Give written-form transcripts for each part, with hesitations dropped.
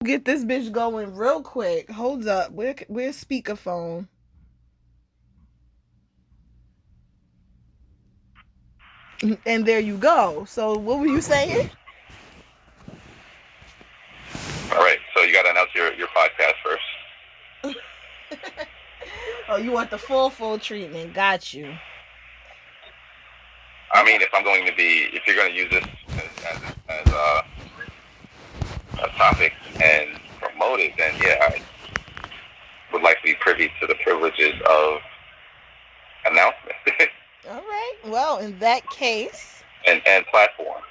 Get this bitch going real quick. Hold up. Where's speakerphone? And there you go. So what were you saying? All right. So you got to announce your podcast first. Oh, you want the full treatment. Got you. I mean, if you're going to use this as a topic and promote it, then yeah, I would like to be privy to the privileges of announcement. All right. Well, in that case. And platform.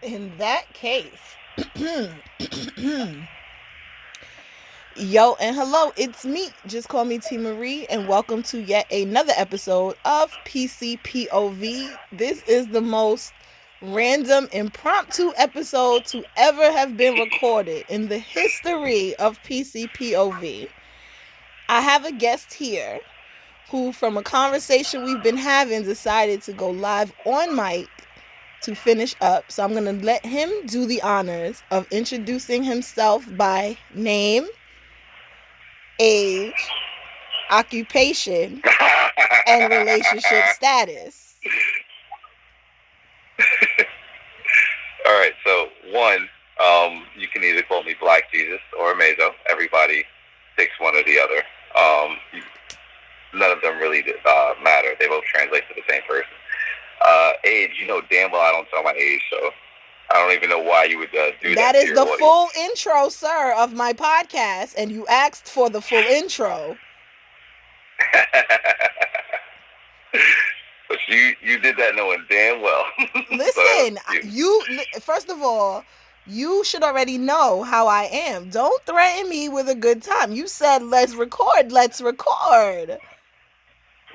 In that case. Yo and hello, it's me. Just call me T Marie, and welcome to yet another episode of PCPOV. This is the most random impromptu episode to ever have been recorded in the history of PCPOV. I have a guest here who, from a conversation we've been having, decided to go live on mic to finish up. So I'm going to let him do the honors of introducing himself by name, age, occupation, and relationship status. All right, so one, you can either call me Black Jesus or Mazo. Everybody picks one or the other. None of them really matter. They both translate to the same person. Age, you know damn well I don't tell my age, so I don't even know why you would do that. That is the full intro, sir, of my podcast, and you asked for the full intro. But you did that knowing damn well. Listen, you first of all, you should already know how I am. Don't threaten me with a good time. You said let's record.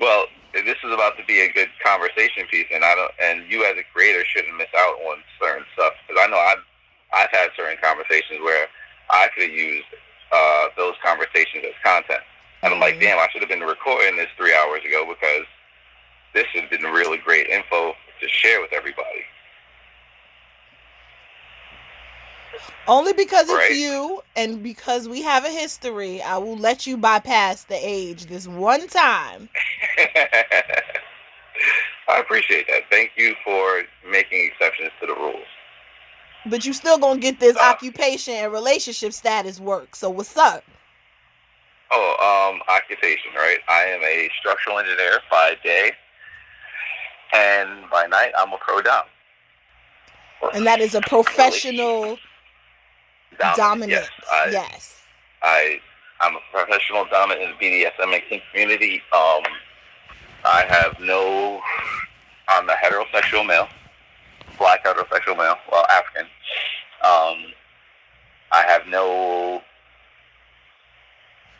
Well, this is about to be a good conversation piece, and you as a creator shouldn't miss out on certain stuff, because I know I've had certain conversations where I could have used those conversations as content, and I'm like, damn, I should have been recording this 3 hours ago, because this has been really great info to share with everybody. Only because it's you, and because we have a history, I will let you bypass the age this one time. I appreciate that. Thank you for making exceptions to the rules. But you still gonna get this occupation and relationship status work. So what's up? Occupation, right? I am a structural engineer by day, and by night I'm a pro dom. And that is a professional dominant. Yes. I'm a professional dominant in the BDSM and kink community. I'm a heterosexual male, Black heterosexual male, well, African. I have no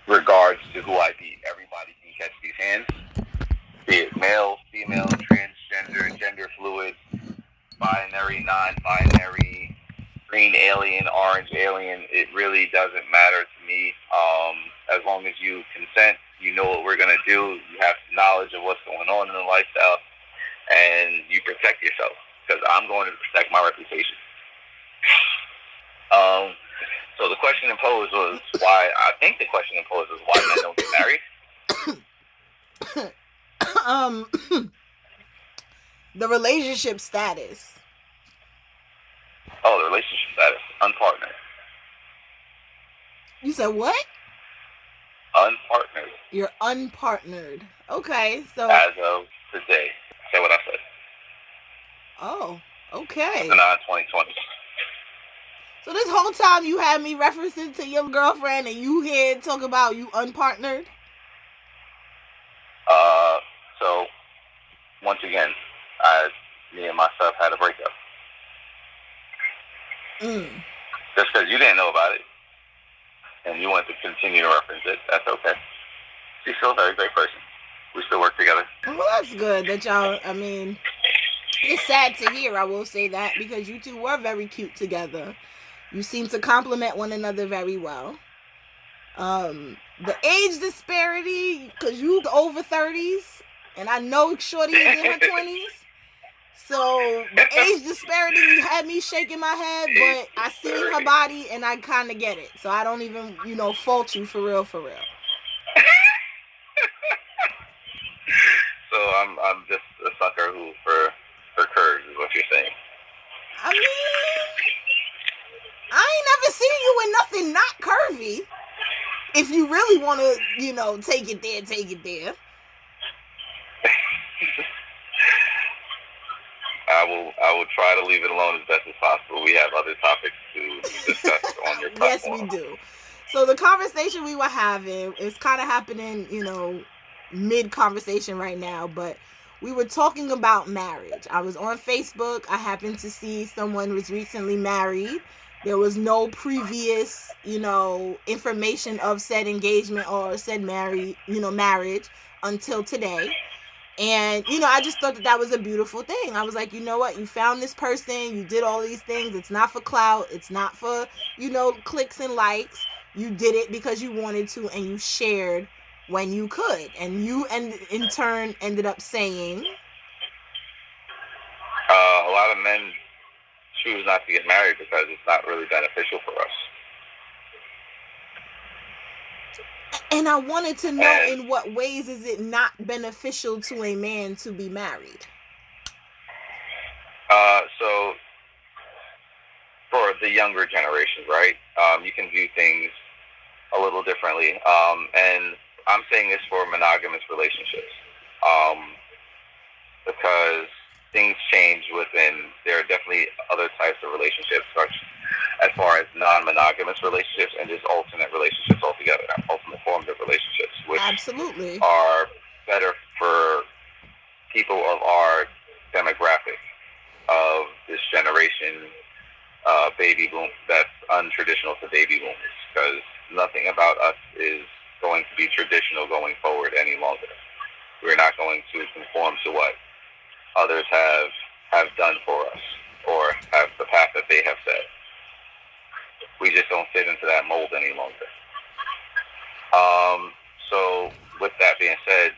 regards to who I be. Everybody can catch these hands, be it male, female, transgender, gender fluid, binary, non-binary, green alien, orange alien. It really doesn't matter to me. As long as you consent, you know what we're going to do, you have knowledge of what's going on in the lifestyle, and you protect yourself, because I'm going to protect my reputation. So the question imposed was why men don't get married. The relationship status. Oh, the relationship status. Unpartnered. You said what? Unpartnered. You're unpartnered. Okay, so as of today. Say what I said. Oh, okay. The 9/20/20. So this whole time you had me referencing to your girlfriend, and you here talk about you unpartnered? So once again, me and myself had a breakup. Just because you didn't know about it, and you want to continue to reference it, that's okay. She's still a very great person. We still work together. Well, that's good that y'all, I mean, it's sad to hear, I will say that, because you two were very cute together. You seem to complement one another very well. The age disparity, because you over 30s, and I know Shorty is in her 20s. So the age disparity had me shaking my head, but I seen her body and I kind of get it. So I don't even, fault you for real, for real. So I'm just a sucker who for curves is what you're saying. I mean, I ain't never seen you in nothing not curvy. If you really want to, take it there, take it there. I will try to leave it alone as best as possible. We have other topics to discuss on your platform. Yes, we do. So the conversation we were having is kind of happening, mid conversation right now, but we were talking about marriage. I was on Facebook. I happened to see someone was recently married. There was no previous, information of said engagement or said marriage until today. And, I just thought that was a beautiful thing. I was like, you know what? You found this person. You did all these things. It's not for clout. It's not for, clicks and likes. You did it because you wanted to, and you shared when you could. And you, in turn, ended up saying... a lot of men choose not to get married because it's not really beneficial for us. And I wanted to know, in what ways is it not beneficial to a man to be married? So for the younger generations, right? You can view things a little differently. And I'm saying this for monogamous relationships. Because things change within, there are definitely other types of relationships, such as far as non-monogamous relationships and just alternate relationships altogether, alternate forms of relationships, which absolutely are better for people of our demographic, of this generation, baby boom, that's untraditional to baby boomers, because nothing about us is going to be traditional going forward any longer. We're not going to conform to what others have done for us, or have the path that they have set. We just don't fit into that mold any longer. So with that being said,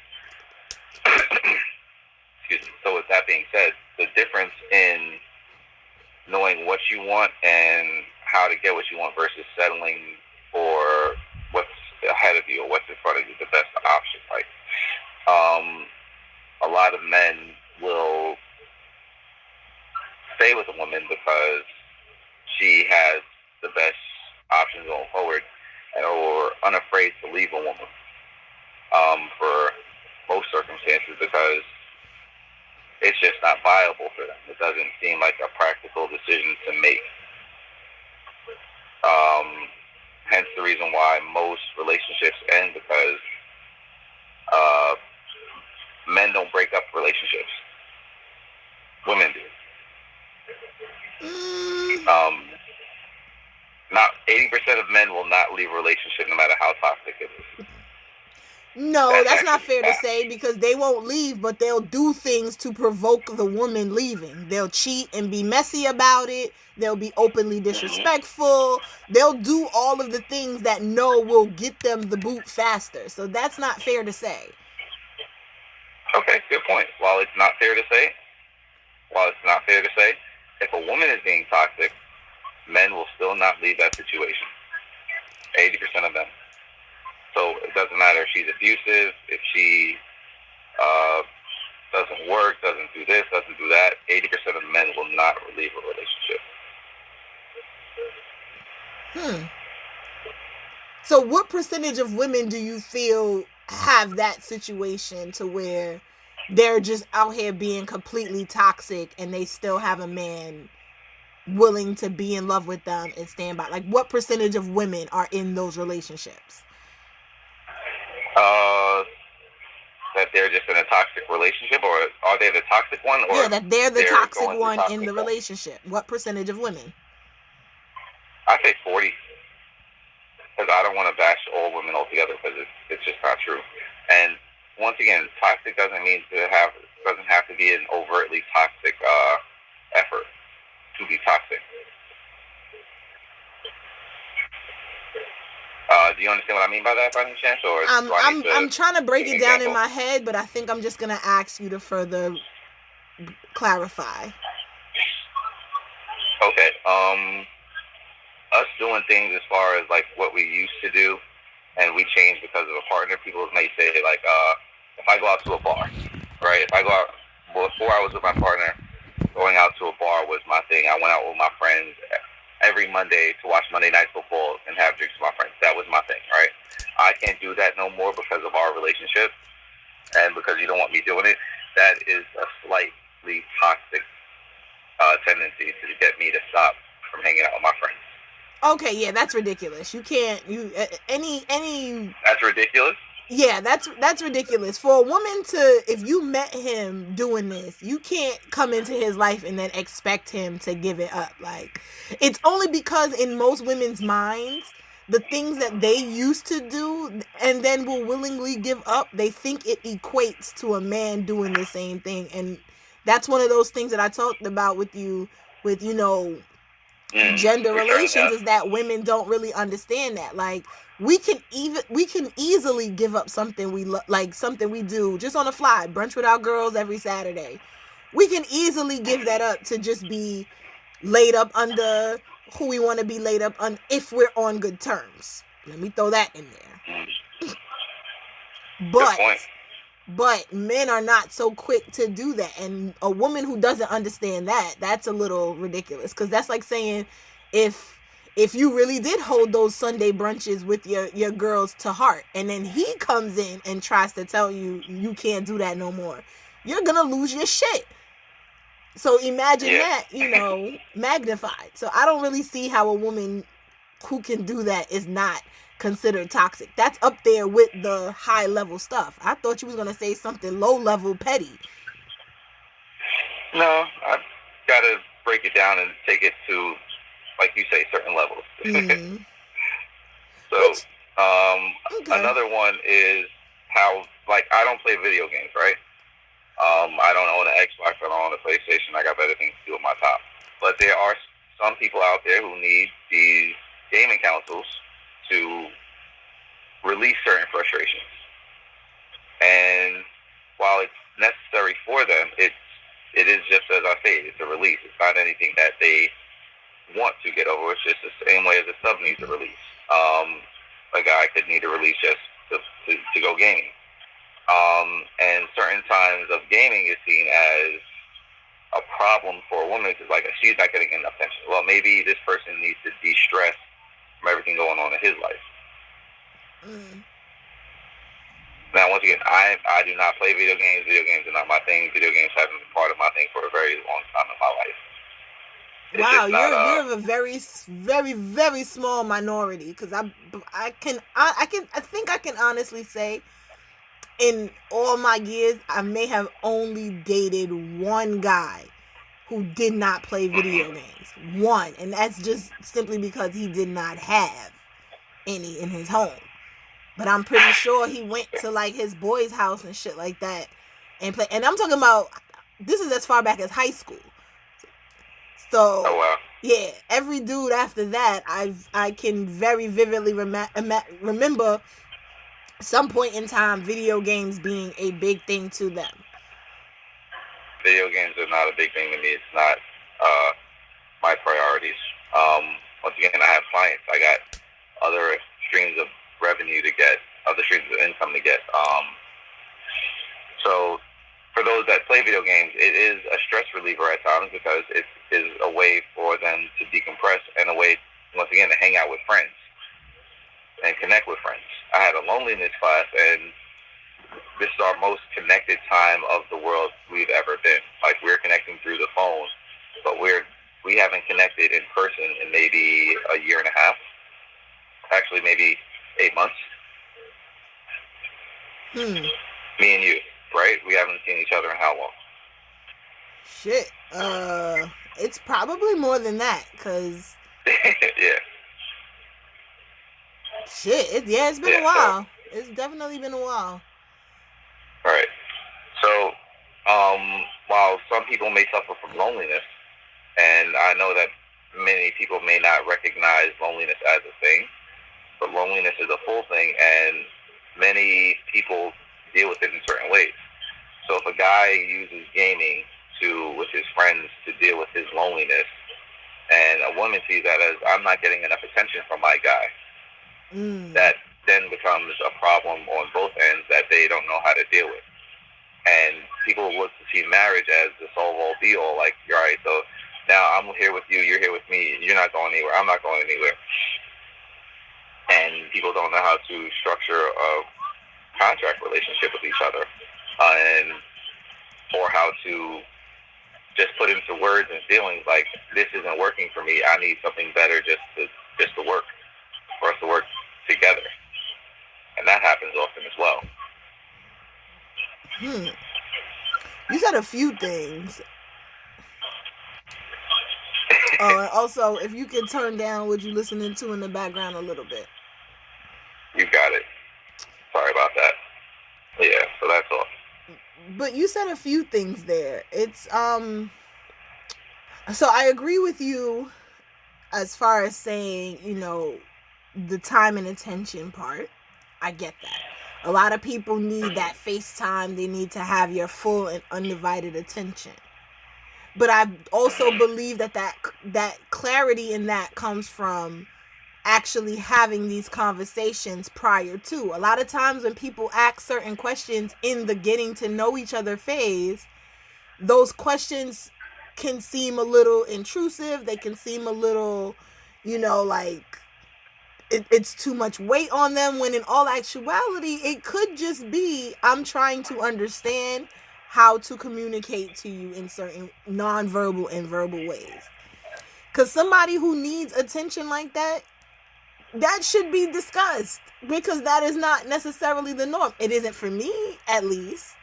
the difference in knowing what you want and how to get what you want versus settling for what's ahead of you or what's in front of you, the best option. Like, a lot of men will stay with a woman because she has the best options going forward, or unafraid to leave a woman for most circumstances, because it's just not viable for them. It doesn't seem like a practical decision to make. Hence the reason why most relationships end, because men don't break up relationships. Women do. Not 80% of men will not leave a relationship no matter how toxic it is. No, that's not fair to say, because they won't leave, but they'll do things to provoke the woman leaving. They'll cheat and be messy about it. They'll be openly disrespectful. They'll do all of the things that will get them the boot faster. So that's not fair to say. Okay, good point. While it's not fair to say, if a woman is being toxic, men will still not leave that situation. 80% of them. So it doesn't matter if she's abusive, if she doesn't work, doesn't do this, doesn't do that. 80% of men will not leave a relationship. So what percentage of women do you feel have that situation to where they're just out here being completely toxic and they still have a man willing to be in love with them and stand by? Like, what percentage of women are in those relationships? That they're just in a toxic relationship, or are they the toxic one? Or yeah, that they're the toxic one in the relationship. What percentage of women? I say 40. Because I don't want to bash all women altogether, because it's just not true. And once again, toxic doesn't have to be an overtly toxic effort to be toxic. Do you understand what I mean by that, by any chance? Or I'm trying to break it down in my head, but I think I'm just gonna ask you to further clarify. Okay. Us doing things as far as like what we used to do, and we changed because of a partner. People may say like, if I go out to a bar, right? If I go out before I was with my partner, going out to a bar was my thing. I went out with my friends every Monday to watch Monday Night Football and have drinks with my friends. That was my thing, right? I can't do that no more because of our relationship and because you don't want me doing it. That is a slightly toxic tendency to get me to stop from hanging out with my friends. Okay, yeah, that's ridiculous. You can't any. That's ridiculous. Yeah, that's ridiculous. For a woman to, if you met him doing this, you can't come into his life and then expect him to give it up. Like, it's only because in most women's minds, the things that they used to do and then will willingly give up, they think it equates to a man doing the same thing. And that's one of those things that I talked about with you, with, gender relations, is that women don't really understand that. Like, we can easily give up something we like, something we do just on the fly, brunch with our girls every Saturday. We can easily give that up to just be laid up under who we want to be laid up on, if we're on good terms. Let me throw that in there. But men are not so quick to do that. And a woman who doesn't understand that, that's a little ridiculous. Because that's like saying, if you really did hold those Sunday brunches with your girls to heart, and then he comes in and tries to tell you you can't do that no more, you're going to lose your shit. So imagine that, magnified. So I don't really see how a woman who can do that is not considered toxic. That's up there with the high level stuff. I thought you was going to say something low level, petty. No, I gotta break it down and take it to, like you say, certain levels. So, another one is how, like, I don't play video games, right? I don't own an Xbox, I don't own a PlayStation. I got better things to do with my time. But there are some people out there who need these gaming consoles to release certain frustrations. And while it's necessary for them, it is just, as I say, it's a release. It's not anything that they want to get over. It's just the same way as a sub needs a release. A guy could need a release just to go gaming. And certain times of gaming is seen as a problem for a woman because, like, she's not getting enough attention. Well, maybe this person needs to de-stress from everything going on in his life. Now, once again, I do not play video games. Video games are not my thing. Video games haven't been part of my thing for a very long time in my life. Wow, you're a very, very, very small minority. Because I think I can honestly say, in all my years, I may have only dated one guy who did not play video games. One. And that's just simply because he did not have any in his home. But I'm pretty sure he went to, like, his boy's house and shit like that and play. And I'm talking about, this is as far back as high school. So, yeah, every dude after that, I can very vividly remember some point in time video games being a big thing to them. Video games are not a big thing to me. It's not my priorities. Once again, I have clients. I got other streams of revenue to get, other streams of income to get. So for those that play video games, it is a stress reliever at times because it is a way for them to decompress and a way, once again, to hang out with friends and connect with friends. I had a loneliness class, and this is our most connected time of the world we've ever been. Like, we're connecting through the phone, but we haven't connected in person in maybe a year and a half. Actually, maybe 8 months. Me and you, right? We haven't seen each other in how long? Shit. It's probably more than that, because... yeah. Shit. It's been a while. So, it's definitely been a while. Right. So, while some people may suffer from loneliness, and I know that many people may not recognize loneliness as a thing, but loneliness is a full thing, and many people deal with it in certain ways. So if a guy uses gaming with his friends to deal with his loneliness. And a woman sees that as, I'm not getting enough attention from my guy. That then becomes a problem on both ends that they don't know how to deal with. And people look to see marriage as the all be all. Like, all right, so now I'm here with you, you're here with me, you're not going anywhere, I'm not going anywhere. And people don't know how to structure a contract relationship with each other, or how to just put into words and feelings like, this isn't working for me, I need something better just to work, for us to work together. And that happens often as well. You said a few things. And also, if you could turn down what you're listening to in the background a little bit. You got it. Sorry about that. Yeah, so that's all. But you said a few things there. It's so I agree with you as far as saying, the time and attention part. I get that. A lot of people need that FaceTime. They need to have your full and undivided attention. But I also believe that clarity in that comes from actually having these conversations prior to. A lot of times when people ask certain questions in the getting to know each other phase, those questions can seem a little intrusive. They can seem a little, like it's too much weight on them, when in all actuality, it could just be, I'm trying to understand how to communicate to you in certain non-verbal and verbal ways. Because somebody who needs attention like that should be discussed, because that is not necessarily the norm. It isn't for me, at least.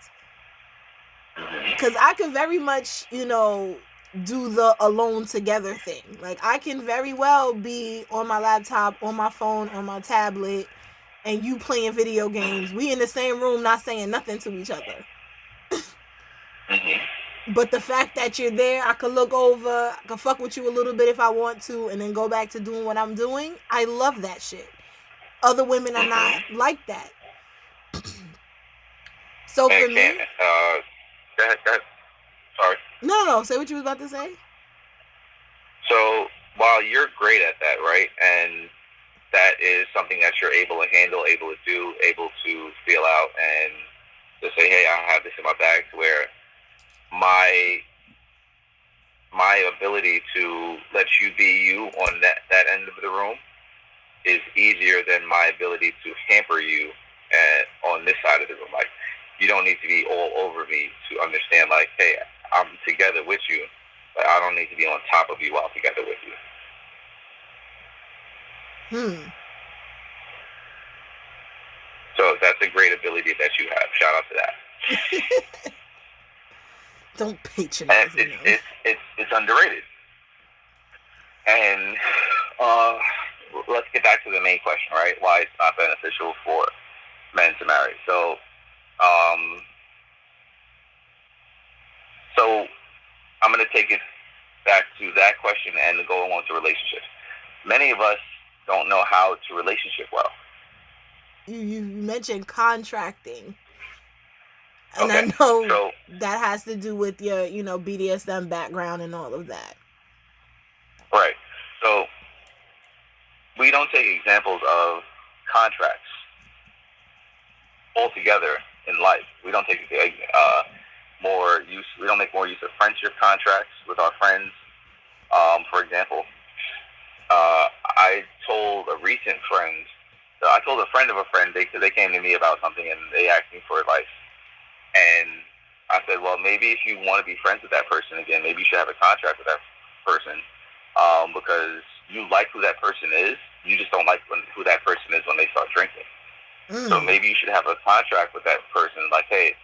Because I can very much, do the alone together thing. Like, I can very well be on my laptop, on my phone, on my tablet, and you playing video games. We in the same room, not saying nothing to each other. But the fact that you're there, I could look over, I could fuck with you a little bit if I want to, and then go back to doing what I'm doing. I love that shit. Other women are not like that. So for me... Go ahead. Sorry. No. Say what you was about to say. So, while you're great at that, right, and that is something that you're able to handle, able to do, able to feel out, and to say, hey, I have this in my bag, to where my ability to let you be you on that end of the room is easier than my ability to hamper you on this side of the room. Like, you don't need to be all over me to understand, like, hey, I'm together with you, but I don't need to be on top of you while together with you. So that's a great ability that you have. Shout out to that. Don't patronize me. It's underrated. And let's get back to the main question, right? Why it's not beneficial for men to marry. So I'm going to take it back to that question and go on to relationships. Many of us don't know how to relationship well. You mentioned contracting. And okay. I know that has to do with your, BDSM background and all of that. Right. So we don't take examples of contracts altogether in life. We don't take we don't make more use of friendship contracts with our friends. For example, I told a friend of a friend, because they came to me about something and they asked me for advice. And I said, well, maybe if you want to be friends with that person again, maybe you should have a contract with that person, because you like who that person is. You just don't like who that person is when they start drinking. So maybe you should have a contract with that person, like, hey,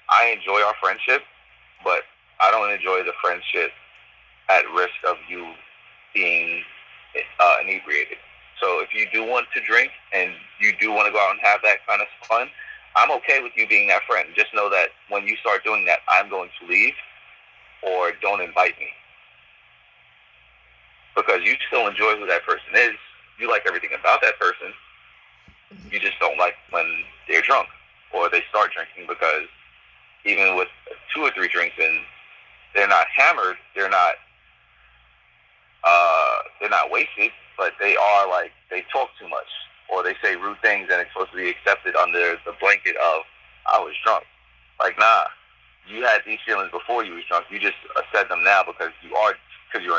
I enjoy our friendship, but I don't enjoy the friendship at risk of you being inebriated. So if you do want to drink and you do want to go out and have that kind of fun, I'm okay with you being that friend. Just know that when you start doing that, I'm going to leave, or don't invite me. Because you still enjoy who that person is. You like everything about that person. You just don't like when they're drunk or they start drinking, because even with 2 or 3 drinks in, they're not hammered, they're not wasted, but they are like, they talk too much, or they say rude things, and it's supposed to be accepted under the blanket of, I was drunk. Like, nah, you had these feelings before you was drunk. You just said them now because you are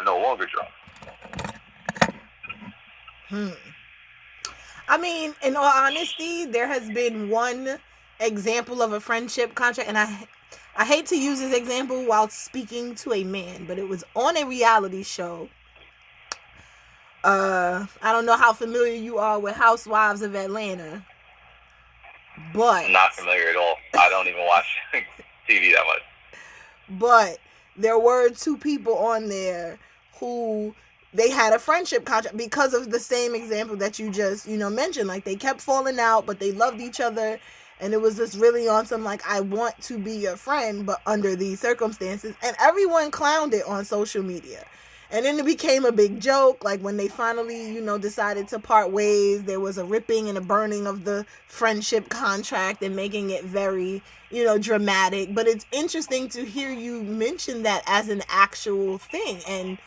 no longer drunk. I mean, in all honesty, there has been one example of a friendship contract, and I hate to use this example while speaking to a man, but it was on a reality show. I don't know how familiar you are with Housewives of Atlanta, but Not familiar at all. I don't even watch TV that much. But there were two people on there who they had a friendship contract because of the same example that you just, mentioned. Like, they kept falling out, but they loved each other. And it was just really on some, like, I want to be your friend, but under these circumstances. And everyone clowned it on social media. And then it became a big joke. Like, when they finally, decided to part ways, there was a ripping and a burning of the friendship contract and making it very, dramatic. But it's interesting to hear you mention that as an actual thing. And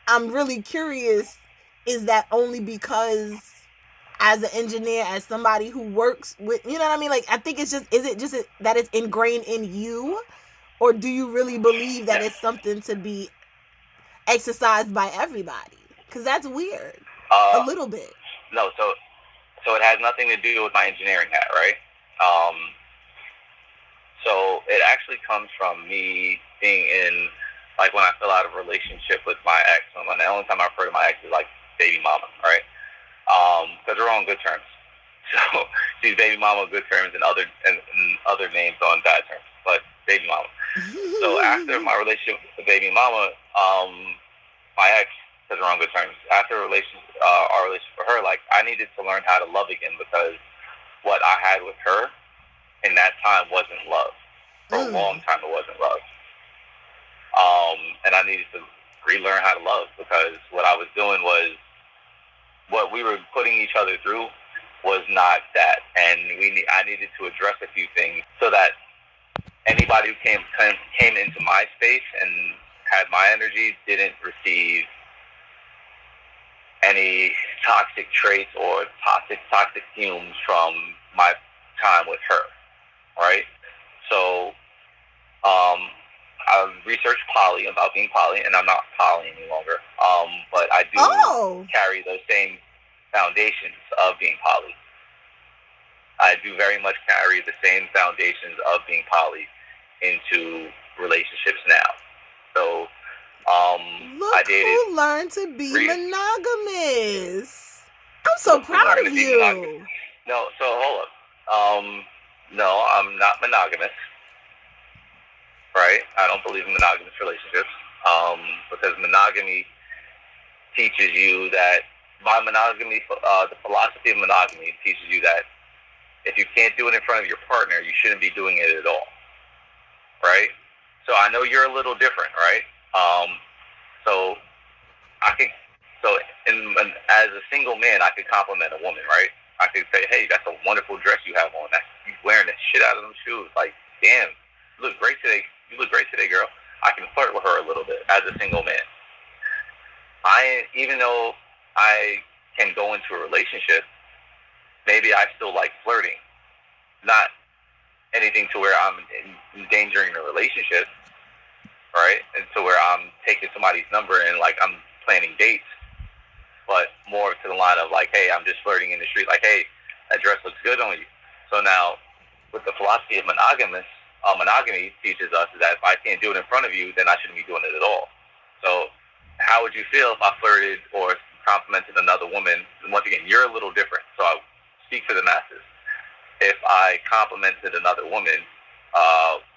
I'm really curious, is that only because as an engineer, as somebody who works with, you know what I mean? Like, I think it's just, is it just that it's ingrained in you? Or do you really believe that it's something to be exercised by everybody? Because that's weird. A little bit. No, so it has nothing to do with my engineering hat, right? So it actually comes from me being in, like, when I fell out of a relationship with my ex. The only time I've heard of my ex is like baby mama, right? Because we're on good terms. So she's baby mama, good terms, and other names on bad terms, but baby mama. So after my relationship with the baby mama, my ex, because we're on good terms, after our relationship with her, like, I needed to learn how to love again, because what I had with her in that time wasn't love. For a long time, it wasn't love. And I needed to relearn how to love, because what I was doing was, what we were putting each other through was not that. And I needed to address a few things so that anybody who came into my space and had my energy didn't receive any toxic traits or toxic fumes from my time with her, right? So I researched poly, about being poly, and I'm not poly any longer, but I do carry those same foundations of being poly. I do very much carry the same foundations of being poly into relationships now. So look who learned to be monogamous. I'm so proud of you. No, so hold up. No, I'm not monogamous. Right? I don't believe in monogamous relationships. Because monogamy teaches you that, the philosophy of monogamy teaches you that if you can't do it in front of your partner, you shouldn't be doing it at all. Right? So I know you're a little different, right? As a single man, I could compliment a woman, right? I could say, hey, that's a wonderful dress you have on. You wearing the shit out of them shoes. Like, damn, you look great today. You look great today, girl. I can flirt with her a little bit as a single man. Even though I can go into a relationship, maybe I still like flirting. Not anything to where I'm endangering the relationship, right? And to where I'm taking somebody's number and, like, I'm planning dates, but more to the line of, like, hey, I'm just flirting in the street, like, hey, that dress looks good on you. So now, with the philosophy of monogamy teaches us that if I can't do it in front of you, then I shouldn't be doing it at all. So how would you feel if I flirted or complimented another woman? And once again, you're a little different, so I speak for the masses. If I complimented another woman,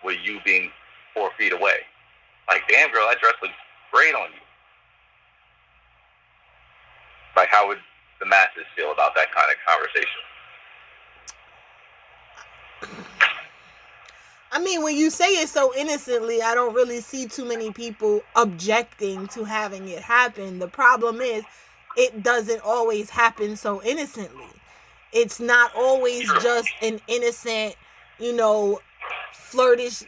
with you being 4 feet away, like, damn, girl, that dress looks great on you. Like, how would the masses feel about that kind of conversation? I mean, when you say it so innocently, I don't really see too many people objecting to having it happen. The problem is, it doesn't always happen so innocently. It's not always just an innocent, flirtatious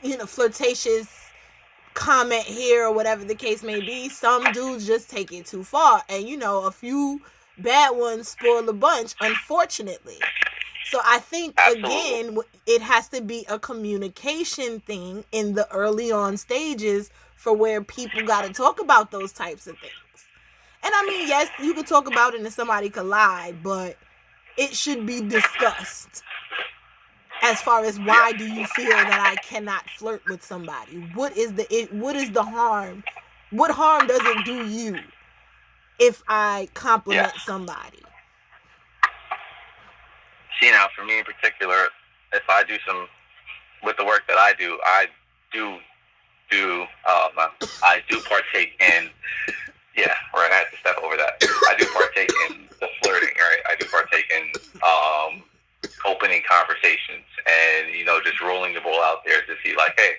comment here or whatever the case may be. Some dudes just take it too far, and a few bad ones spoil the bunch, unfortunately. So I think, again, it has to be a communication thing in the early on stages for where people got to talk about those types of things. And I mean, yes, you could talk about it and somebody could lie, but it should be discussed. As far as why do you feel that I cannot flirt with somebody? What is the harm? What harm does it do you if I compliment somebody? See, now for me in particular, if I do with the work that I do partake in. Yeah, right. I had to step over that. I do partake in the flirting, right? I do partake in opening conversations and, just rolling the ball out there to see, like, hey,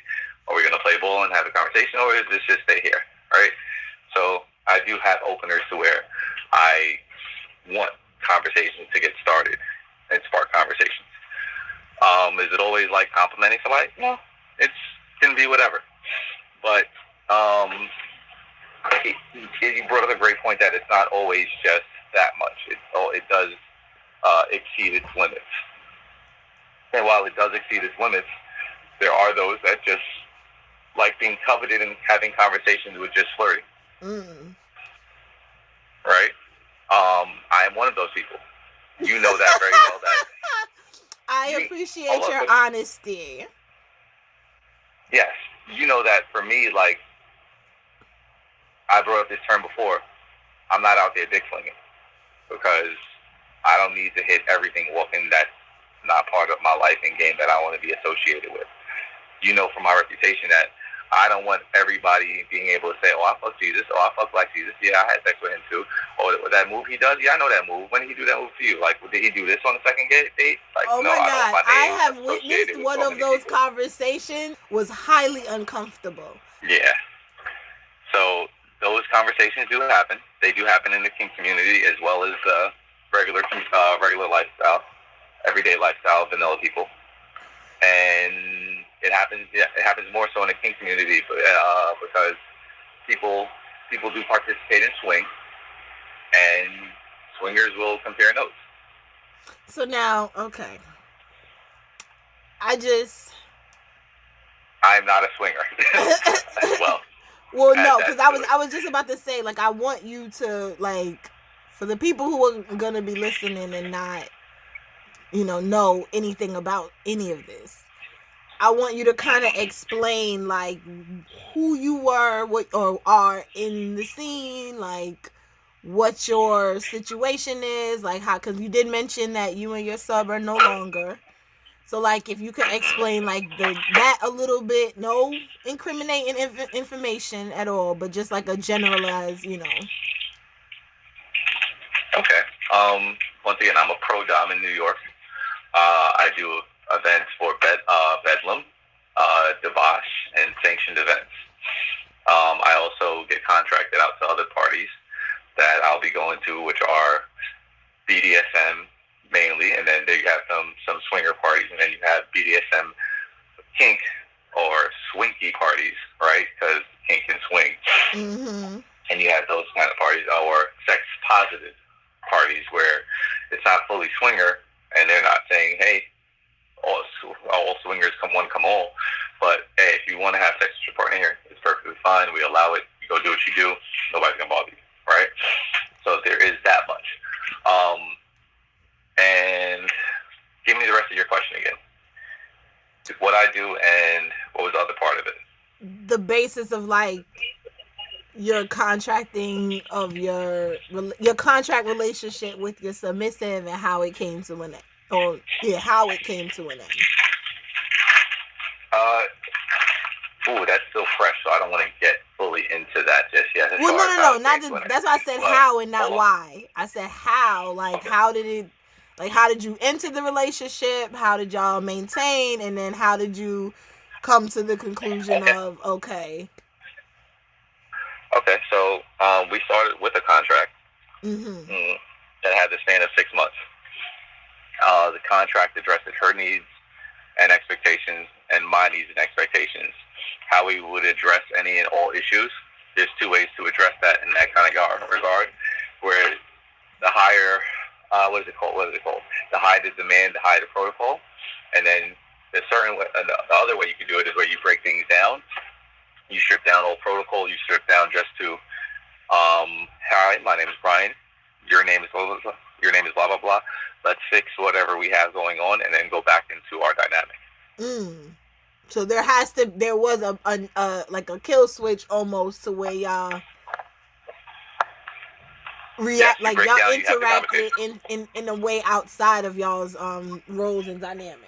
are we going to play ball and have a conversation, or is this just stay here, right? So I do have openers to where I want conversations to get started and spark conversations. Is it always like complimenting somebody? No, it can be whatever. But you brought up a great point that it's not always just that much. It does exceed its limits. And while it does exceed its limits, there are those that just like being coveted and having conversations with just flirting. Right? I am one of those people. You know that very well. That I appreciate your honesty. Yes. You know that for me, like, I brought up this term before, I'm not out there dick flinging because I don't need to hit everything walking that's not part of my life and game that I want to be associated with. You know from my reputation that I don't want everybody being able to say, oh, I fuck Jesus, or I fuck like Jesus. Yeah, I had sex with him too. Or that move he does, yeah, I know that move. When did he do that move to you? Like, did he do this on the second date? Like, oh no, my God. I have witnessed one of those conversations was highly uncomfortable. Yeah. So those conversations do happen. They do happen in the kink community as well as regular lifestyle, everyday lifestyle, vanilla people. And it happens more so in the kink community because people do participate in swing, and swingers will compare notes. So now, okay, I'm not a swinger. Well, no, because I was just about to say, like, I want you to, like, for the people who are gonna be listening and not, know anything about any of this, I want you to kind of explain, like, who you were, or are in the scene, like, what your situation is, like, how, because you did mention that you and your sub are no longer. So, like, if you could explain, like, that a little bit, no incriminating information at all, but just, like, a generalized, Okay. Once again, I'm a pro dom in New York. I do events for Bedlam, Debosh, and sanctioned events. I also get contracted out to other parties that I'll be going to, which are BDSM mainly, and then you have some swinger parties, and then you have BDSM kink or swinky parties, right? Because kink and swing. Mm-hmm. And you have those kind of parties, or sex positive parties where it's not fully swinger, and they're not saying, hey, all swingers come one, come all. But hey, if you want to have sex with your partner here, it's perfectly fine. We allow it. You go do what you do. Nobody's gonna bother you, right? So there is that much. And give me the rest of your question again. What I do and what was the other part of it? The basis of, like, your contracting of your contract relationship with your submissive and how it came to an end. How it came to an end. That's still fresh, so I don't want to get fully into that just yet. Well, no. That's why I said how and not why. I said how. Like, okay. How did you enter the relationship? How did y'all maintain? And then how did you come to the conclusion of, okay. Okay, so we started with a contract that had the span of 6 months. The contract addresses her needs and expectations and my needs and expectations. how we would address any and all issues. There's two ways to address that in that kind of regard, where the higher, what is it called? The higher the demand, the higher the protocol. And then the other way you can do it is where you break things down. You strip down all protocol. You strip down just to, hi, my name is Brian. Your name is blah, blah, blah. Your name is blah, blah, blah. Let's fix whatever we have going on and then go back into our dynamic. So there was a like a kill switch almost to where y'all react, like y'all interacted in a way outside of y'all's roles and dynamics.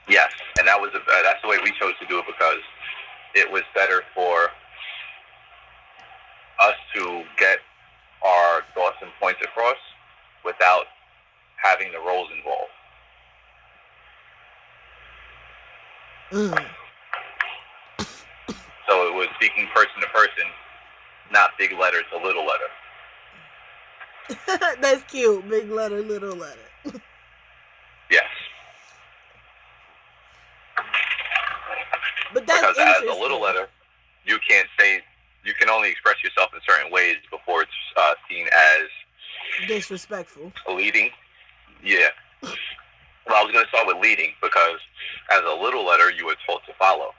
Yes, and that's the way we chose to do it, because it was better for us to get our thoughts and points across without having the roles involved. So it was speaking person to person, not big letter to little letter. That's cute. Big letter, little letter. Yes. But that's because as a little letter, you can only express yourself in certain ways before it's seen as disrespectful. Leading. Yeah. Well, I was going to start with leading, because as a little letter, you were told to follow.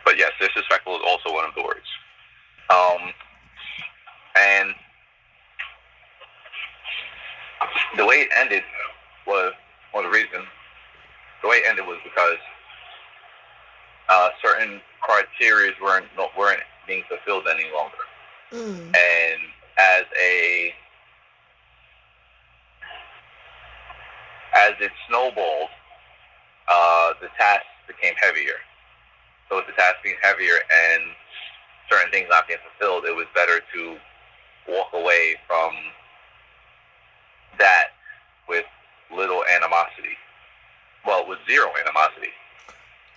But yes, disrespectful is also one of the words. And the way it ended was, the way it ended was because certain criteria weren't being fulfilled any longer. And as it snowballed, the task became heavier. So with the task being heavier and certain things not being fulfilled, it was better to walk away from that with little animosity. Well, with zero animosity.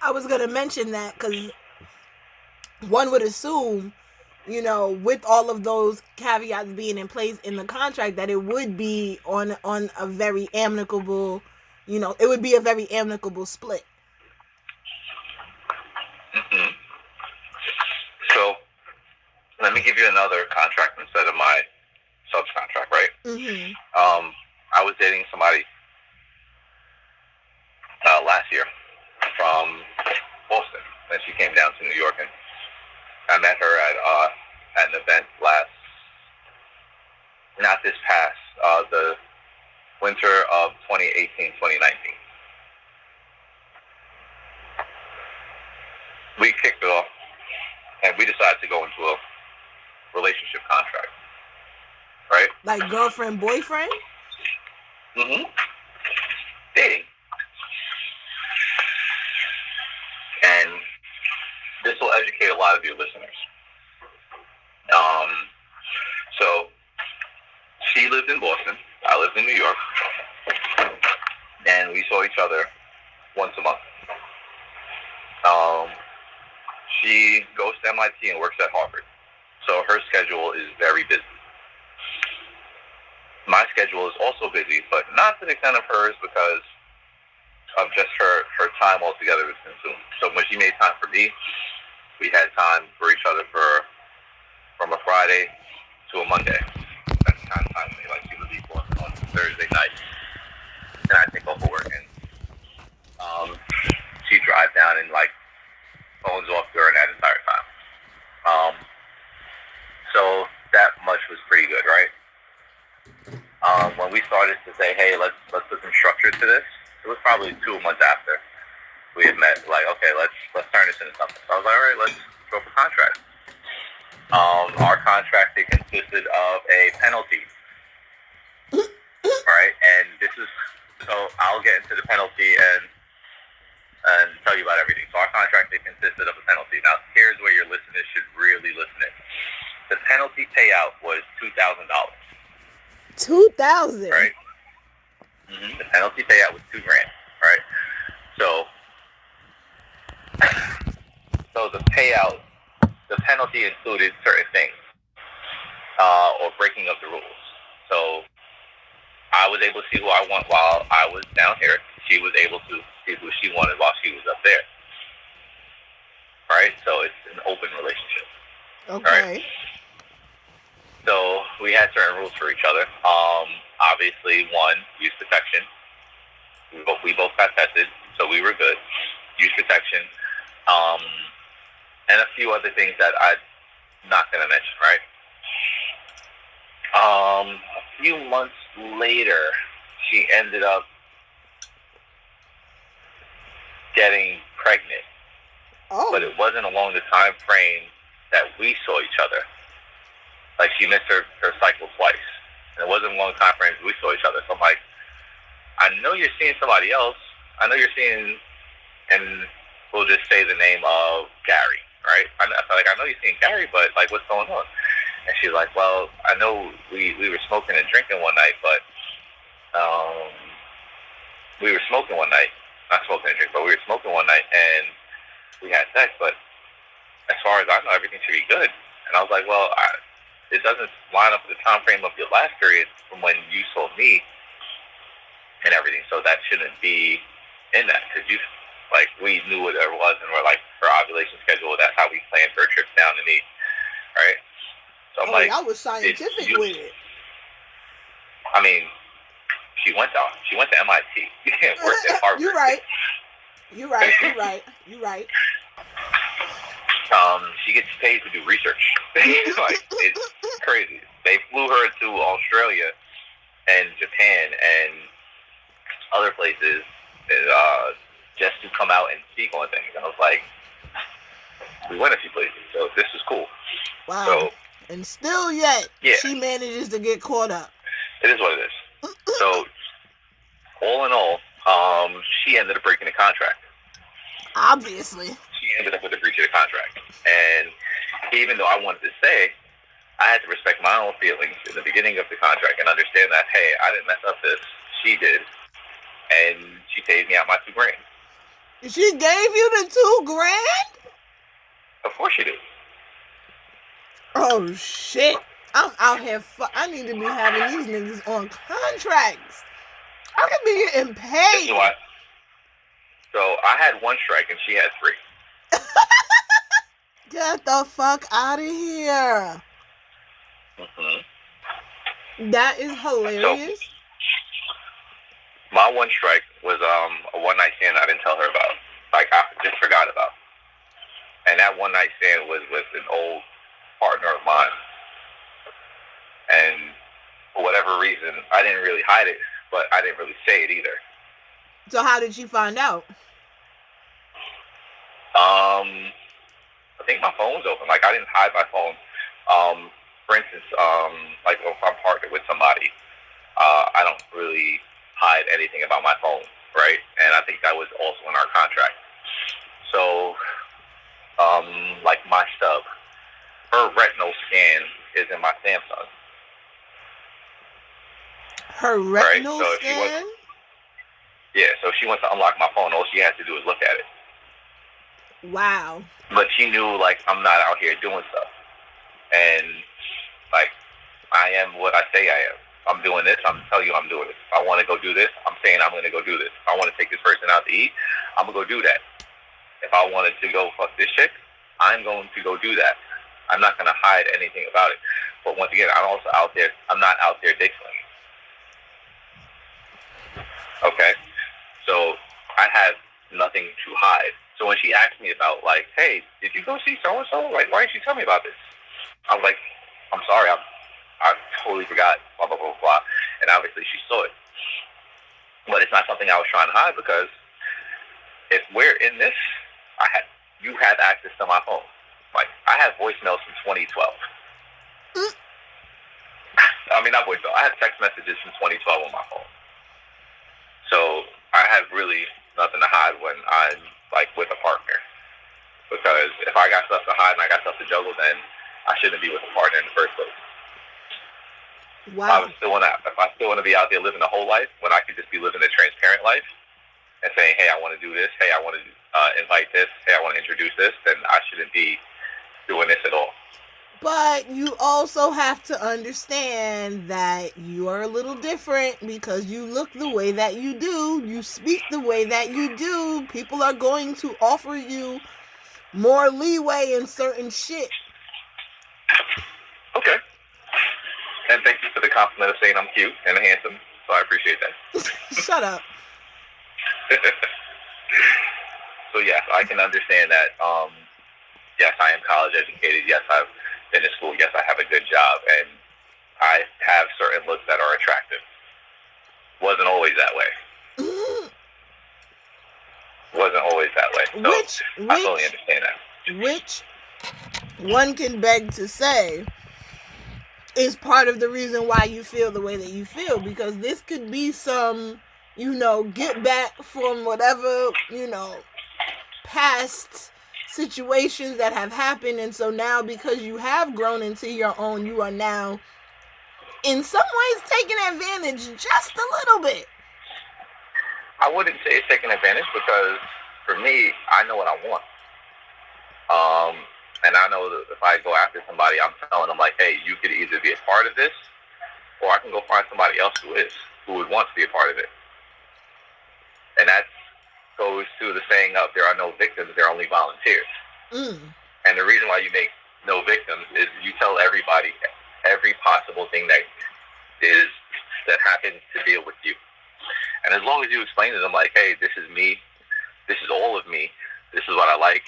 I was going to mention that because one would assume, with all of those caveats being in place in the contract, that it would be on a very amicable, it would be a very amicable split. Mm-hmm. So, let me give you another contract instead of my subcontract, right? Mm-hmm. I was dating somebody last year from Boston, and she came down to New York, and I met her at an event not this past, the winter of 2018, 2019. We kicked it off, and we decided to go into a relationship contract, right? Like girlfriend, boyfriend? Mm-hmm. Dating. And this will educate a lot of your listeners. So she lived in Boston. I lived in New York. And we saw each other once a month. She goes to MIT and works at Harvard. So her schedule is very busy. My schedule is also busy, but not to the extent of hers, because of just her time altogether was consumed. So when she made time for me, we had time for each other from a Friday to a Monday. That's the kind of time we like. She would leave on Thursday night, and I take off for work, and she drive down and phones off during that entire time. So that much was pretty good, right? When we started to say, hey, let's put some structure to this, it was probably 2 months after we had met. Okay, let's turn this into something. So I was like, all right, let's go for contract. Our contract, it consisted of a penalty, right? And so I'll get into the penalty and tell you about everything. So our contract, it consisted of a penalty. Now, here's where your listeners should really listen in. The penalty payout was $2,000. $2,000? Right? Mm-hmm. The penalty payout was $2,000, right? So the payout, the penalty included certain things, or breaking of the rules. So I was able to see who I want while I was down here. She was able to see who she wanted while she was up there. Right? So it's an open relationship. Okay. Right? So we had certain rules for each other. Obviously, one, use protection. We both got tested, so we were good. Use protection. And a few other things that I'm not going to mention, right? A few months later, she ended up getting pregnant. Oh. But it wasn't along the time frame that we saw each other. Like, she missed her cycle twice. And it wasn't along the time frame we saw each other. So I'm like, I know you're seeing somebody else. I know you're seeing, and we'll just say the name of Gary, right? I know you're seeing Gary, but, like, what's going on? And she's like, well, I know we were smoking and drinking one night, but we were smoking one night. Not smoking and drinking, but we were smoking one night, and we had sex, but as far as I know, everything should be good. And I was like, well, it doesn't line up with the time frame of your last period from when you saw me and everything, so that shouldn't be in that, because we knew what it was, and we're like, her ovulation schedule, that's how we planned for a trip down to meet, right? So I'm like, I was scientific with it. I mean, she went to MIT. Worked at Harvard. You're right. She gets paid to do research. Like, it's crazy. They flew her to Australia and Japan and other places just to come out and speak on things. And I was like, we went a few places, so this is cool. Wow. So, and still yet, she manages to get caught up. It is what it is. So, all in all, she ended up breaking the contract. Obviously. She ended up with a breach of the contract. And even though I wanted to stay, I had to respect my own feelings in the beginning of the contract and understand that, hey, I didn't mess up this. She did. And she paid me out my $2,000. She gave you the $2,000? Of course she did. Oh, shit. I'm out here. I need to be having these niggas on contracts. I could be getting paid. So I had 1 strike and she had 3. Get the fuck out of here. Mm-hmm. That is hilarious. So, my 1 strike was a one-night stand I didn't tell her about. Like, I just forgot about. And that one-night stand was with an old partner of mine. And for whatever reason, I didn't really hide it, but I didn't really say it either. So how did you find out? I think my phone was open. Like, I didn't hide my phone. For instance, like, if I'm partnered with somebody, I don't really hide anything about my phone, right? And I think that was also in our contract. So, like, my stub, her retinal scan is in my Samsung. Her retinal scan? So if she wants to unlock my phone, all she has to do is look at it. Wow. But she knew, like, I'm not out here doing stuff. And, like, I am what I say I am. I'm doing this. I'm telling you I'm doing it. If I want to go do this, I'm saying I'm going to go do this. If I want to take this person out to eat, I'm going to go do that. If I wanted to go fuck this chick, I'm going to go do that. I'm not going to hide anything about it. But once again, I'm also out there. I'm not out there dick slinging. Okay? So I have nothing to hide. So when she asked me about, like, hey, did you go see so-and-so? Like, why didn't you tell me about this? I was like, I'm sorry. I totally forgot, blah, blah, blah, blah. And obviously she saw it. But it's not something I was trying to hide, because if we're in this, you have access to my phone. Like, I have voicemails from 2012. I mean, not voicemail. I have text messages from 2012 on my phone. So I have really nothing to hide when I'm, like, with a partner. Because if I got stuff to hide and I got stuff to juggle, then I shouldn't be with a partner in the first place. Wow. If I still want to be out there living the whole life, when I could just be living a transparent life and saying, hey, I want to do this, hey, I want to invite this, hey, I want to introduce this, then I shouldn't be doing this at all. But you also have to understand that you are a little different because you look the way that you do, you speak the way that you do. People are going to offer you more leeway in certain shit. Okay. And thank you for the compliment of saying I'm cute and handsome. So I appreciate that. Shut up. So yes, I can understand that. Yes, I am college educated. Yes, I've been to school. Yes, I have a good job, and I have certain looks that are attractive. Wasn't always that way. Wasn't always that way. So I fully understand that. Which one can beg to say is part of the reason why you feel the way that you feel, because this could be some, get back from whatever, past situations that have happened. And so now, because you have grown into your own, you are now in some ways taking advantage just a little bit. I wouldn't say it's taking advantage, because for me, I know what I want. And I know that if I go after somebody, I'm telling them, like, hey, you could either be a part of this, or I can go find somebody else who would want to be a part of it. And that goes to the saying of there are no victims, there are only volunteers. And the reason why you make no victims is you tell everybody every possible thing that happens to deal with you. And as long as you explain to them, like, hey, this is me, this is all of me, this is what I like,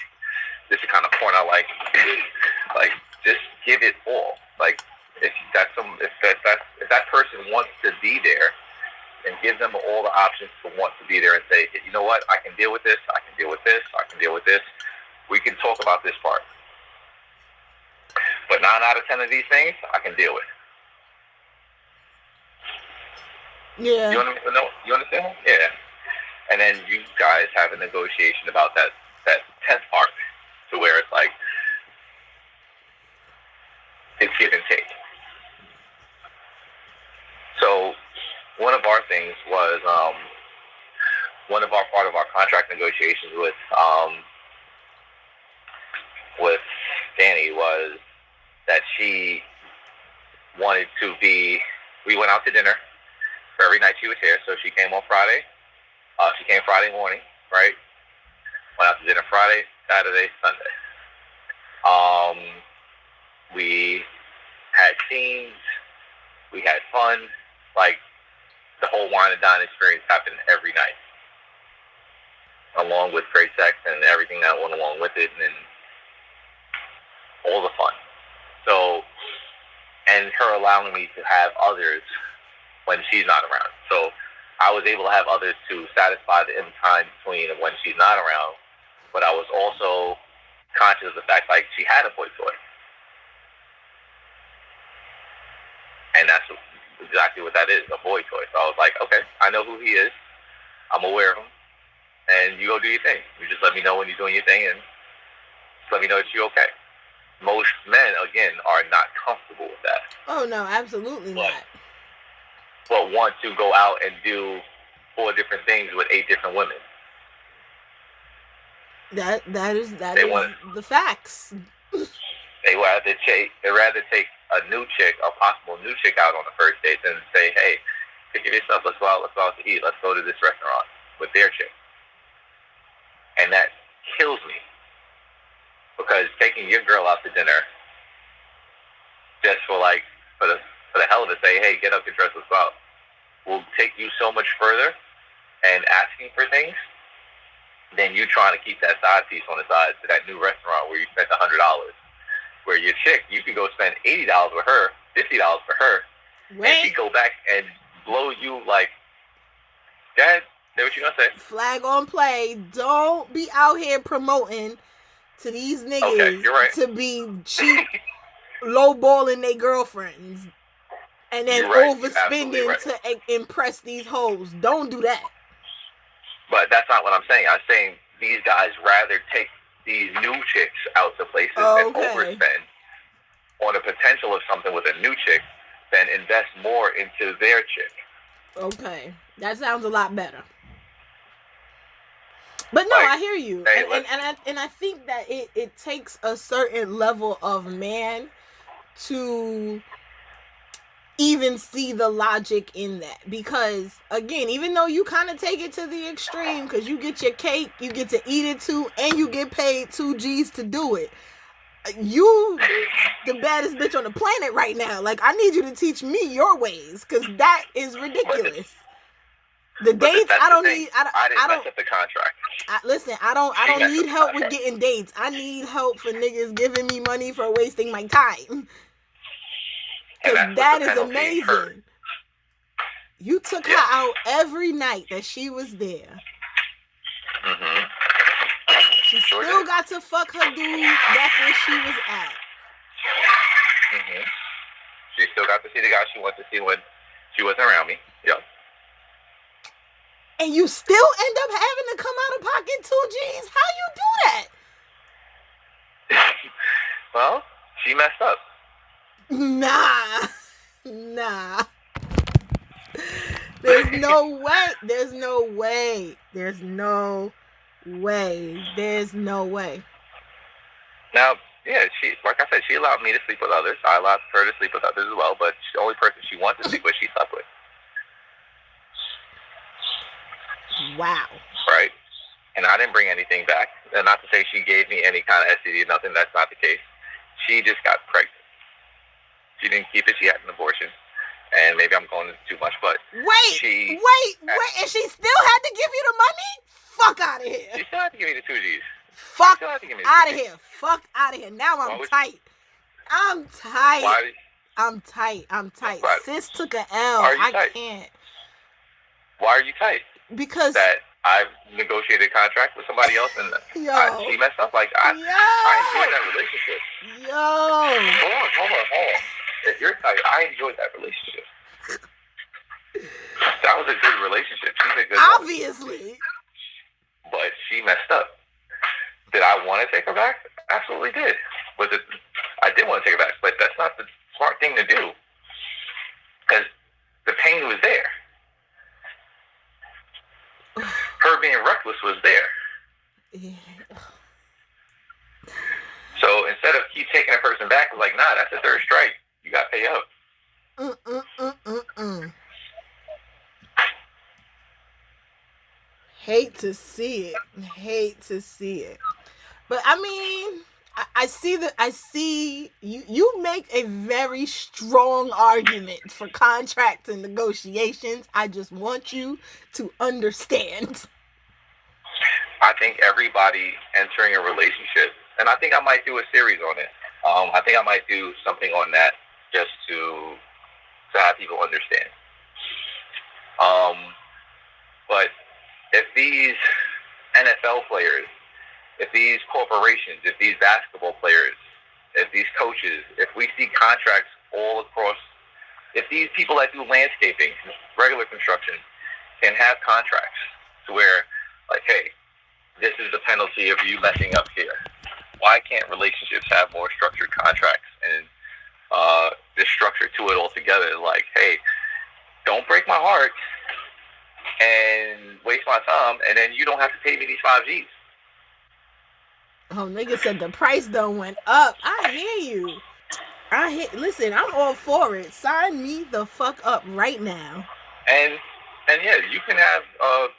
this is the kind of porn I like, like, just give it all. Like, if that person wants to be there, and give them all the options to want to be there, and say, you know what, I can deal with this, I can deal with this, I can deal with this. We can talk about this part. But 9 out of 10 of these things, I can deal with. Yeah. You understand? Yeah. And then you guys have a negotiation about that 10th part, to where it's like, it's give and take. So one of our things was, part of our contract negotiations with Danny was that she wanted to be, we went out to dinner for every night she was here. So she came on Friday. She came Friday morning, right? Went out to dinner Friday, Saturday, Sunday. We had scenes. We had fun. Like, the whole wine and dine experience happened every night, along with great sex and everything that went along with it, and all the fun. So, and her allowing me to have others when she's not around. So I was able to have others to satisfy the time between when she's not around, but I was also conscious of the fact, like, she had a boy toy. And that's exactly what that is, a boy toy. So I was like, okay, I know who he is. I'm aware of him. And you go do your thing. You just let me know when you're doing your thing, and just let me know that you're okay. Most men, again, are not comfortable with that. Oh, no, absolutely not. But want to go out and do 4 different things with 8 different women. That is the facts. They rather take a new chick, a possible new chick, out on the first date than say, hey, pick yourself, let's go out to eat, let's go to this restaurant with their chick. And that kills me, because taking your girl out to dinner just for the hell of it, say, hey, get up, get dressed, let's go out, will take you so much further and asking for things than you trying to keep that side piece on the side to that new restaurant where you spent $100. Where your chick, you could go spend $80 with her, $50 for her, and she go back and blow you like, Dad, say what you gonna say. Flag on play. Don't be out here promoting to these niggas to be cheap, lowballing their girlfriends, and then overspending to impress these hoes. Don't do that. But that's not what I'm saying. I'm saying these guys rather take these new chicks out to places and overspend on the potential of something with a new chick than invest more into their chick. Okay. That sounds a lot better. But no, I hear you. And I think that it takes a certain level of man to even see the logic in that, because again, even though you kind of take it to the extreme, because you get your cake, you get to eat it too, and you get paid 2 G's to do it, you the baddest bitch on the planet right now. Like, I need you to teach me your ways, because that is ridiculous. The dates, I don't need. I didn't mess up the contract. Listen, I don't need help with getting dates. I need help for niggas giving me money for wasting my time. Because that is amazing. You took her out every night that she was there. Mm-hmm. She still got to fuck her dude back where she was at. Mm-hmm. She still got to see the guy she wanted to see when she wasn't around me. Yep. And you still end up having to come out of pocket 2 G's? How you do that? Well, she messed up. Nah. There's no way. Now, yeah, she, like I said, she allowed me to sleep with others. I allowed her to sleep with others as well, but the only person she wanted to sleep with, she slept with. Wow. Right? And I didn't bring anything back. And not to say she gave me any kind of STD or nothing. That's not the case. She just got pregnant. She didn't keep it. She had an abortion. And maybe I'm going into too much, but wait, and she still had to give you the money? Fuck out of here. She still had to give me the 2 G's. Fuck out of here. Fuck out of here. Now I'm tight. I'm tight. Sis took an L. I can't. Why are you tight? Because that I've negotiated a contract with somebody else and she messed up. Like, I enjoyed that relationship. Hold on. If you're tight, I enjoyed that relationship. That was a good relationship. She's a good obviously woman. But she messed up. Did I want to take her back? Absolutely did. I did want to take her back, but that's not the smart thing to do. Because the pain was there. Her being reckless was there. Yeah. So instead of keep taking a person back, it's like, nah, that's a third strike. You got to pay up. Hate to see it. But I mean, I see you make a very strong argument for contracts and negotiations. I just want you to understand. I think everybody entering a relationship, and I think I might do a series on it. I think I might do something on that just to have people understand. But if these NFL players, if these corporations, if these basketball players, if these coaches, if we see contracts all across, if these people that do landscaping, regular construction, can have contracts to where, like, hey, this is the penalty of you messing up here. Why can't relationships have more structured contracts and this structure to it altogether? Like, hey, don't break my heart and waste my time, and then you don't have to pay me these 5 G's. Oh, nigga said the price done went up. I hear you. Listen, I'm all for it. Sign me the fuck up right now. And yeah, you can have a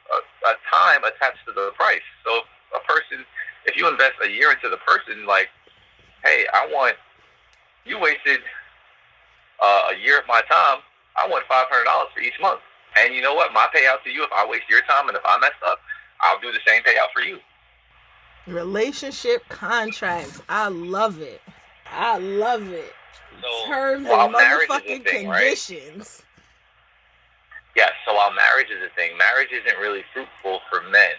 time attached to the price. So a person, if you invest a year into the person, like, hey, you wasted a year of my time. I want $500 for each month. And you know what? My payout to you, if I waste your time and if I mess up, I'll do the same payout for you. Relationship contracts. I love it. So, terms and motherfucking conditions. Right? Yes, so while marriage is a thing, marriage isn't really fruitful for men.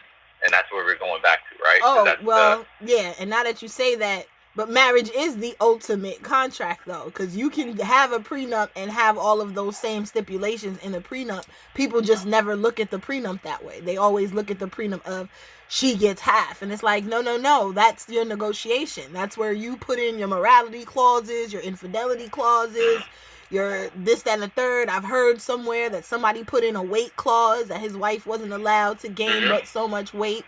And that's where we're going back to, right? Oh, yeah. And now that you say that, but marriage is the ultimate contract, though, because you can have a prenup and have all of those same stipulations in the prenup. People just never look at the prenup that way. They always look at the prenup of she gets half. And it's like, no. That's your negotiation. That's where you put in your morality clauses, your infidelity clauses, your this, that, and the third. I've heard somewhere that somebody put in a weight clause that his wife wasn't allowed to gain but so much weight.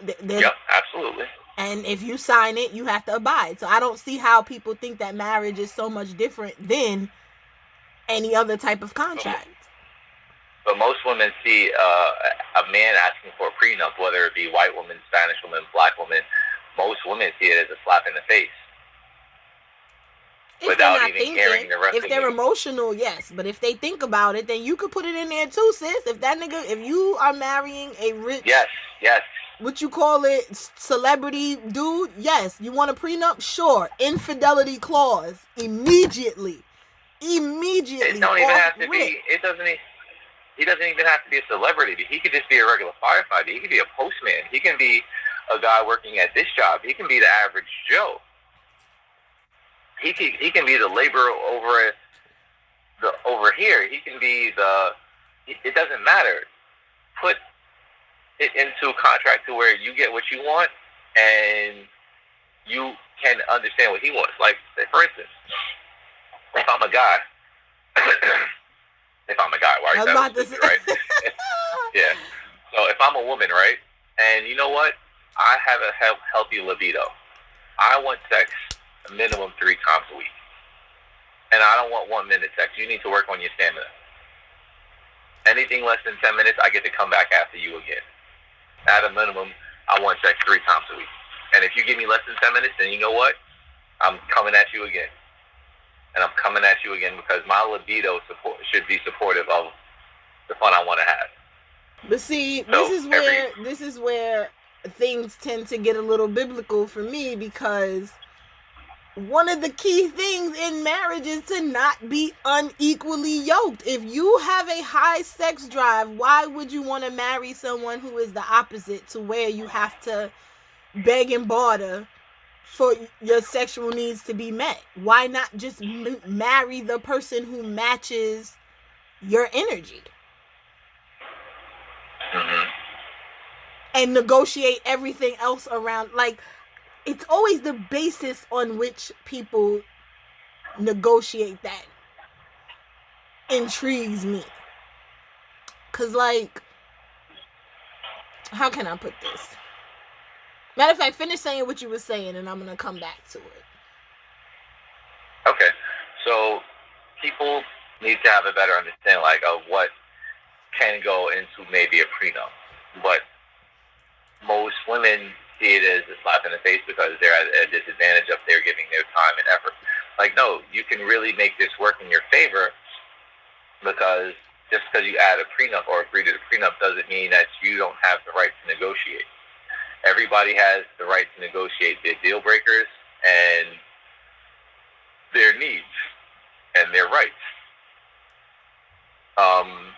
Yep, absolutely. And if you sign it, you have to abide. So I don't see how people think that marriage is so much different than any other type of contract. But most women see a man asking for a prenup, whether it be white woman, Spanish woman, black woman. Most women see it as a slap in the face. If without they're not even thinking, caring the rest if of they're you. emotional, yes. But if they think about it, then you could put it in there too, sis. If that nigga, if you are marrying a rich, yes, what you call it, celebrity dude, yes. You want a prenup? Sure. Infidelity clause immediately. It don't even have to be. It doesn't. He doesn't even have to be a celebrity. He could just be a regular firefighter. He could be a postman. He can be a guy working at this job. He can be the average Joe. He can be the laborer over here. He can be the. It doesn't matter. Put it into a contract to where you get what you want and you can understand what he wants. Like, say, for instance, if I'm a guy, why are you that stupid, right? Yeah. So if I'm a woman, right, and you know what, I have a healthy libido. I want sex a minimum 3 times a week, and I don't want 1 minute sex. You need to work on your stamina. Anything less than 10 minutes, I get to come back after you again. At a minimum, I want sex 3 times a week. And if you give me less than 10 minutes, then you know what? I'm coming at you again. And I'm coming at you again because my libido should be supportive of the fun I want to have. But see, this is where things tend to get a little biblical for me, because one of the key things in marriage is to not be unequally yoked. If you have a high sex drive, why would you want to marry someone who is the opposite, to where you have to beg and barter for your sexual needs to be met? Why not just marry the person who matches your energy? Mm-hmm. And negotiate everything else around. Like, it's always the basis on which people negotiate that intrigues me. Cause, like, how can I put this? Matter of fact, finish saying what you were saying, and I'm gonna come back to it. Okay, so people need to have a better understanding, like, of what can go into maybe a prenup. But most women see it as a slap in the face because they're at a disadvantage of they're giving their time and effort. Like, no, you can really make this work in your favor, because just because you add a prenup or agree to the prenup doesn't mean that you don't have the right to negotiate. Everybody has the right to negotiate their deal breakers and their needs and their rights.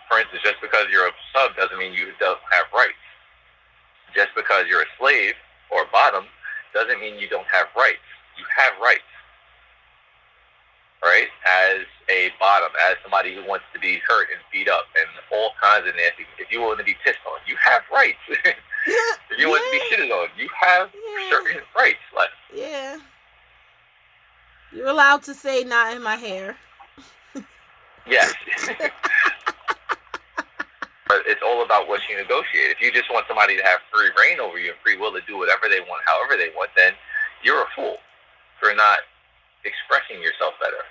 For instance, just because you're a sub doesn't mean you don't have rights. Just because you're a slave or a bottom doesn't mean you don't have rights. You have rights. Right? As a bottom, as somebody who wants to be hurt and beat up and all kinds of nasty, if you want to be pissed on, you have rights. If you want to be shitted on, you have certain rights. Like, you're allowed to say not in my hair. Yes. But it's all about what you negotiate. If you just want somebody to have free reign over you and free will to do whatever they want, however they want, then you're a fool for not expressing yourself better.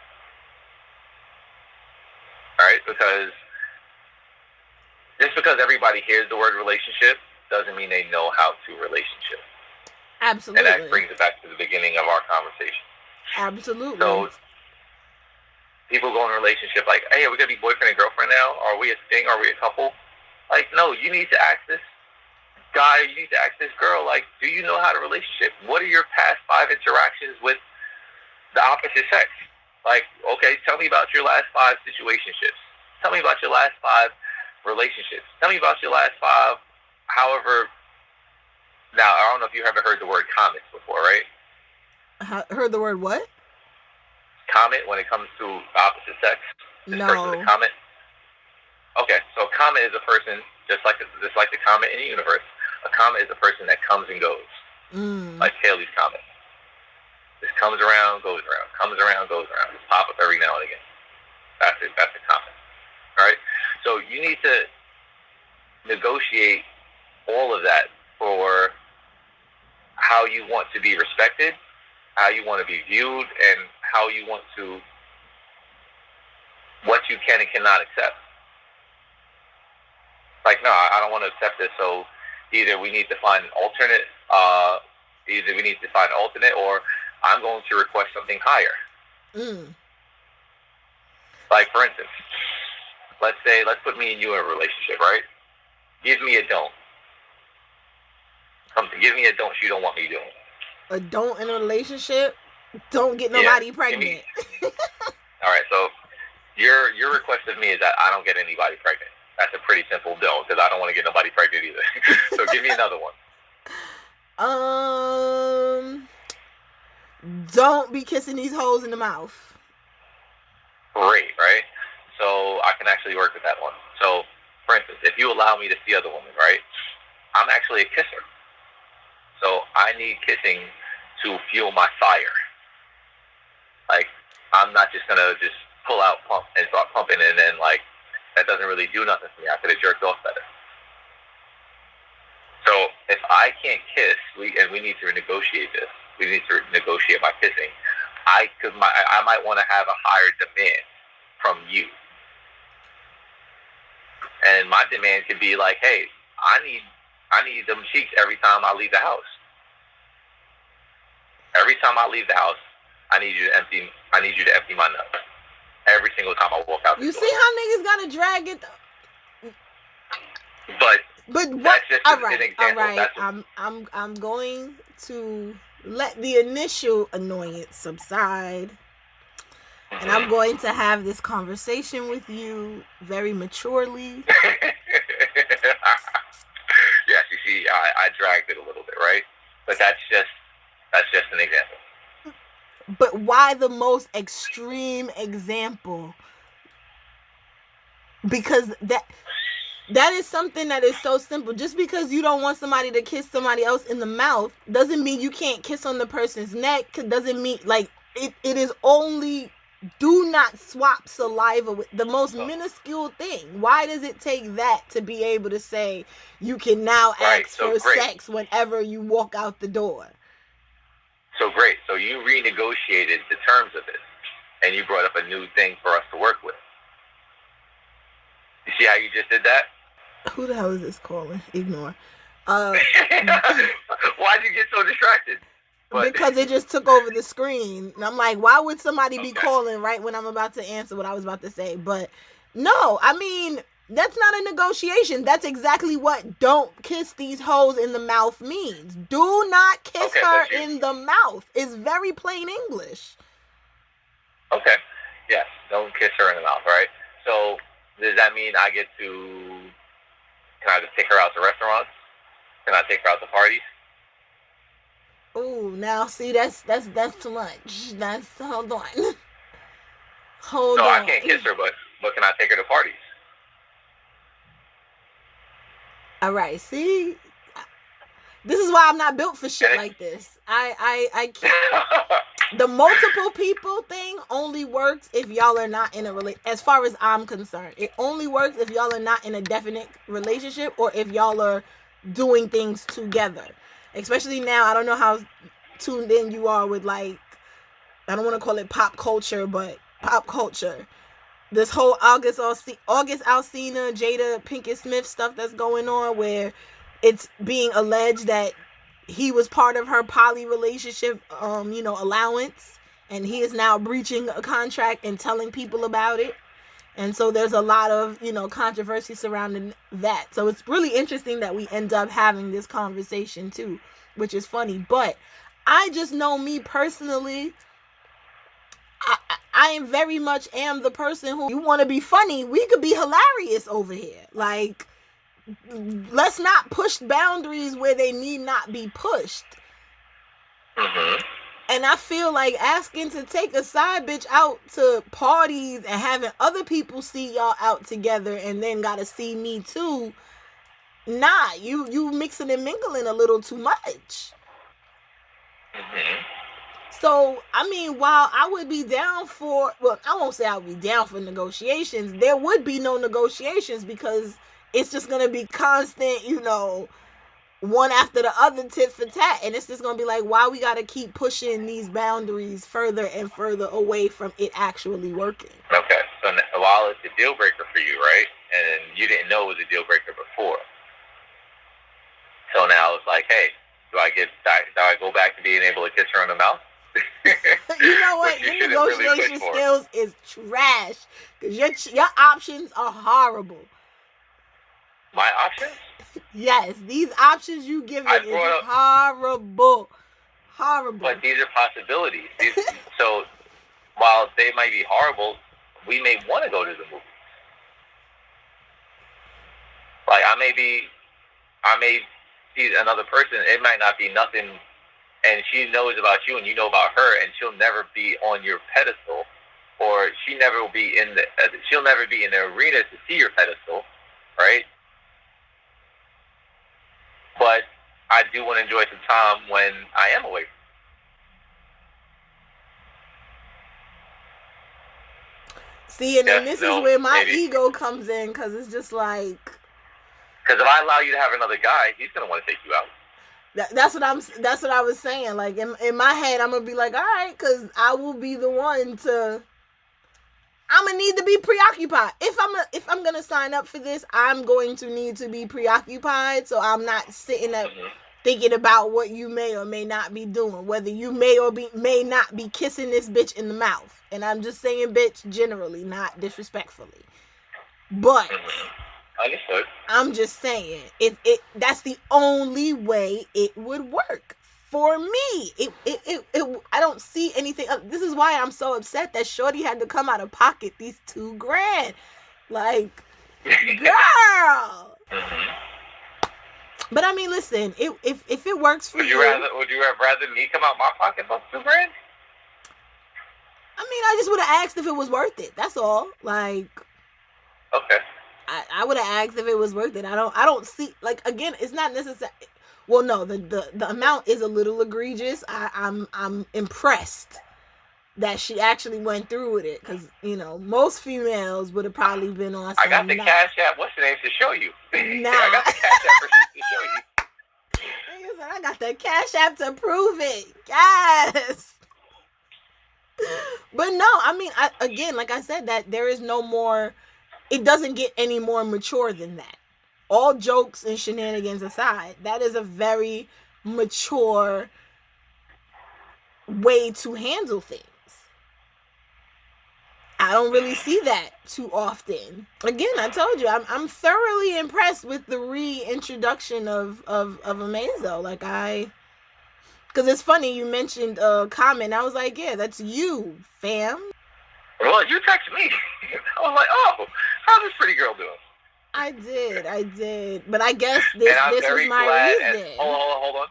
All right? Because just because everybody hears the word relationship doesn't mean they know how to relationship. Absolutely. And that brings it back to the beginning of our conversation. Absolutely. So people go in a relationship like, hey, are we going to be boyfriend and girlfriend now? Are we a thing? Are we a couple? Like, no, you need to ask this guy, you need to ask this girl, like, do you know how to relationship? What are your past 5 interactions with the opposite sex? Like, okay, tell me about your last 5 situationships. Tell me about your last 5 relationships. Tell me about your last 5, however. Now, I don't know if you ever heard the word comet before, right? Heard the word what? Comet, when it comes to opposite sex. This person's a comet. Okay, so a comet is a person, just like the comet in the universe. A comet is a person that comes and goes, like Halley's Comet. This comes around, goes around, comes around, goes around. Just pop up every now and again. That's it. That's a comet. All right. So you need to negotiate all of that for how you want to be respected, how you want to be viewed, and how you want to, what you can and cannot accept. Like, no, I don't want to accept this, so either we need to find an alternate, or I'm going to request something higher. Like, for instance, let's put me and you in a relationship, right? Give me a don't. Give me a don't you don't want me doing. A don't in a relationship? Don't get nobody pregnant. All right, so your request of me is that I don't get anybody pregnant. That's a pretty simple don't, because I don't want to get nobody pregnant either. So give me another one. Don't be kissing these hoes in the mouth. Great, right? So I can actually work with that one. So, for instance, if you allow me to see other women, right? I'm actually a kisser. So I need kissing to fuel my fire. Like, I'm not just going to just pull out, pump, and start pumping, and then, like, that doesn't really do nothing for me. I could have jerked off better. So if I can't kiss, we need to negotiate this. We need to negotiate my kissing. I might want to have a higher demand from you. And my demand could be like, hey, I need them cheeks every time I leave the house. Every time I leave the house, I need you to empty my nuts. Every single time I walk out the door. You see how niggas gotta drag it? But that's just all an right, example. all right. I'm going to let the initial annoyance subside. Mm-hmm. And I'm going to have this conversation with you very maturely. Yes, you see, I dragged it a little bit, right? But that's just an example. But why the most extreme example? Because that is something that is so simple. Just because you don't want somebody to kiss somebody else in the mouth doesn't mean you can't kiss on the person's neck. Doesn't mean, like, it is only, do not swap saliva with the most minuscule thing. Why does it take that to be able to say you can now ask for sex whenever you walk out the door? So great. So you renegotiated the terms of it, and you brought up a new thing for us to work with. You see how you just did that? Who the hell is this calling? Ignore. Why'd you get so distracted? Because it just took over the screen. And I'm like, why would somebody be calling right when I'm about to answer what I was about to say? But no, I mean, that's not a negotiation. That's exactly what don't kiss these hoes in the mouth means. Do not kiss her in the mouth. It's very plain English. Okay. Yes. Don't kiss her in the mouth, right? So does that mean I get to, can I just take her out to restaurants? Can I take her out to parties? Oh, now see, that's too much. Hold on. No, I can't kiss her, but can I take her to parties? All right, see, this is why I'm not built for shit like this. I can't. The multiple people thing only works if y'all are not in a relationship. As far as I'm concerned, it only works if y'all are not in a definite relationship or if y'all are doing things together. Especially now, I don't know how tuned in you are with, like, I don't want to call it pop culture, but pop culture. This whole August Alsina, Jada Pinkett Smith stuff that's going on, where it's being alleged that he was part of her poly relationship, allowance, and he is now breaching a contract and telling people about it. And so there's a lot of, controversy surrounding that. So it's really interesting that we end up having this conversation too, which is funny. But I just know, me personally, I am very much am the person who, you want to be funny, we could be hilarious over here. Like, let's not push boundaries where they need not be pushed. Mm-hmm. And I feel like asking to take a side bitch out to parties and having other people see y'all out together and then gotta see me too. Nah, you mixing and mingling a little too much. Mm-hmm. So, I mean, while I would be down for, well, I won't say I would be down for negotiations. There would be no negotiations because it's just going to be constant, one after the other, tit for tat, and it's just gonna be like, why we gotta keep pushing these boundaries further and further away from it actually working? Okay, so while it's a deal breaker for you, right, and you didn't know it was a deal breaker before, so now it's like, hey, do I go back to being able to kiss her on the mouth? You know what? Your negotiation skills is trash because your options are horrible. My options? Yes, these options you give it is horrible. Horrible. But these are possibilities. So while they might be horrible, we may want to go to the movies. Like I may see another person. It might not be nothing, and she knows about you, and you know about her, and she'll never be on your pedestal, or she'll never be in the arena to see your pedestal, right? But I do want to enjoy some time when I am away. See, and then this is where my ego comes in, because it's just like, because if I allow you to have another guy, he's gonna want to take you out. That's what I was saying. Like in my head, I'm gonna be like, all right, because I will be the one to. I'm gonna need to be preoccupied. If I'm gonna sign up for this, I'm going to need to be preoccupied. So I'm not sitting up thinking about what you may or may not be doing, whether you may not be kissing this bitch in the mouth. And I'm just saying bitch generally, not disrespectfully. But understood. I'm just saying, that's the only way it would work for me. I don't see anything. This is why I'm so upset that Shorty had to come out of pocket these $2,000. Like, girl. But I mean, listen, if it works for you, would you have rather me come out my pocket for $2,000? I mean, I just would have asked if it was worth it. That's all. Like, okay. I would have asked if it was worth it. I don't see, like, again, it's not necessary. Well, no, the amount is a little egregious. I'm impressed that she actually went through with it, because most females would have probably been on. I got the Cash App. What's the name to show you? Nah. I got the Cash App receipt to show you. I got the Cash App to prove it. Yes. But no, I mean, again, like I said, that there is no more. It doesn't get any more mature than that. All jokes and shenanigans aside, that is a very mature way to handle things. I don't really see that too often. Again, I told you, I'm thoroughly impressed with the reintroduction of Amazo. Like, because it's funny, you mentioned a comment. I was like, yeah, that's you, fam. Well, you texted me. I was like, oh, how's this pretty girl doing? I did. But I guess this was my reason. Hold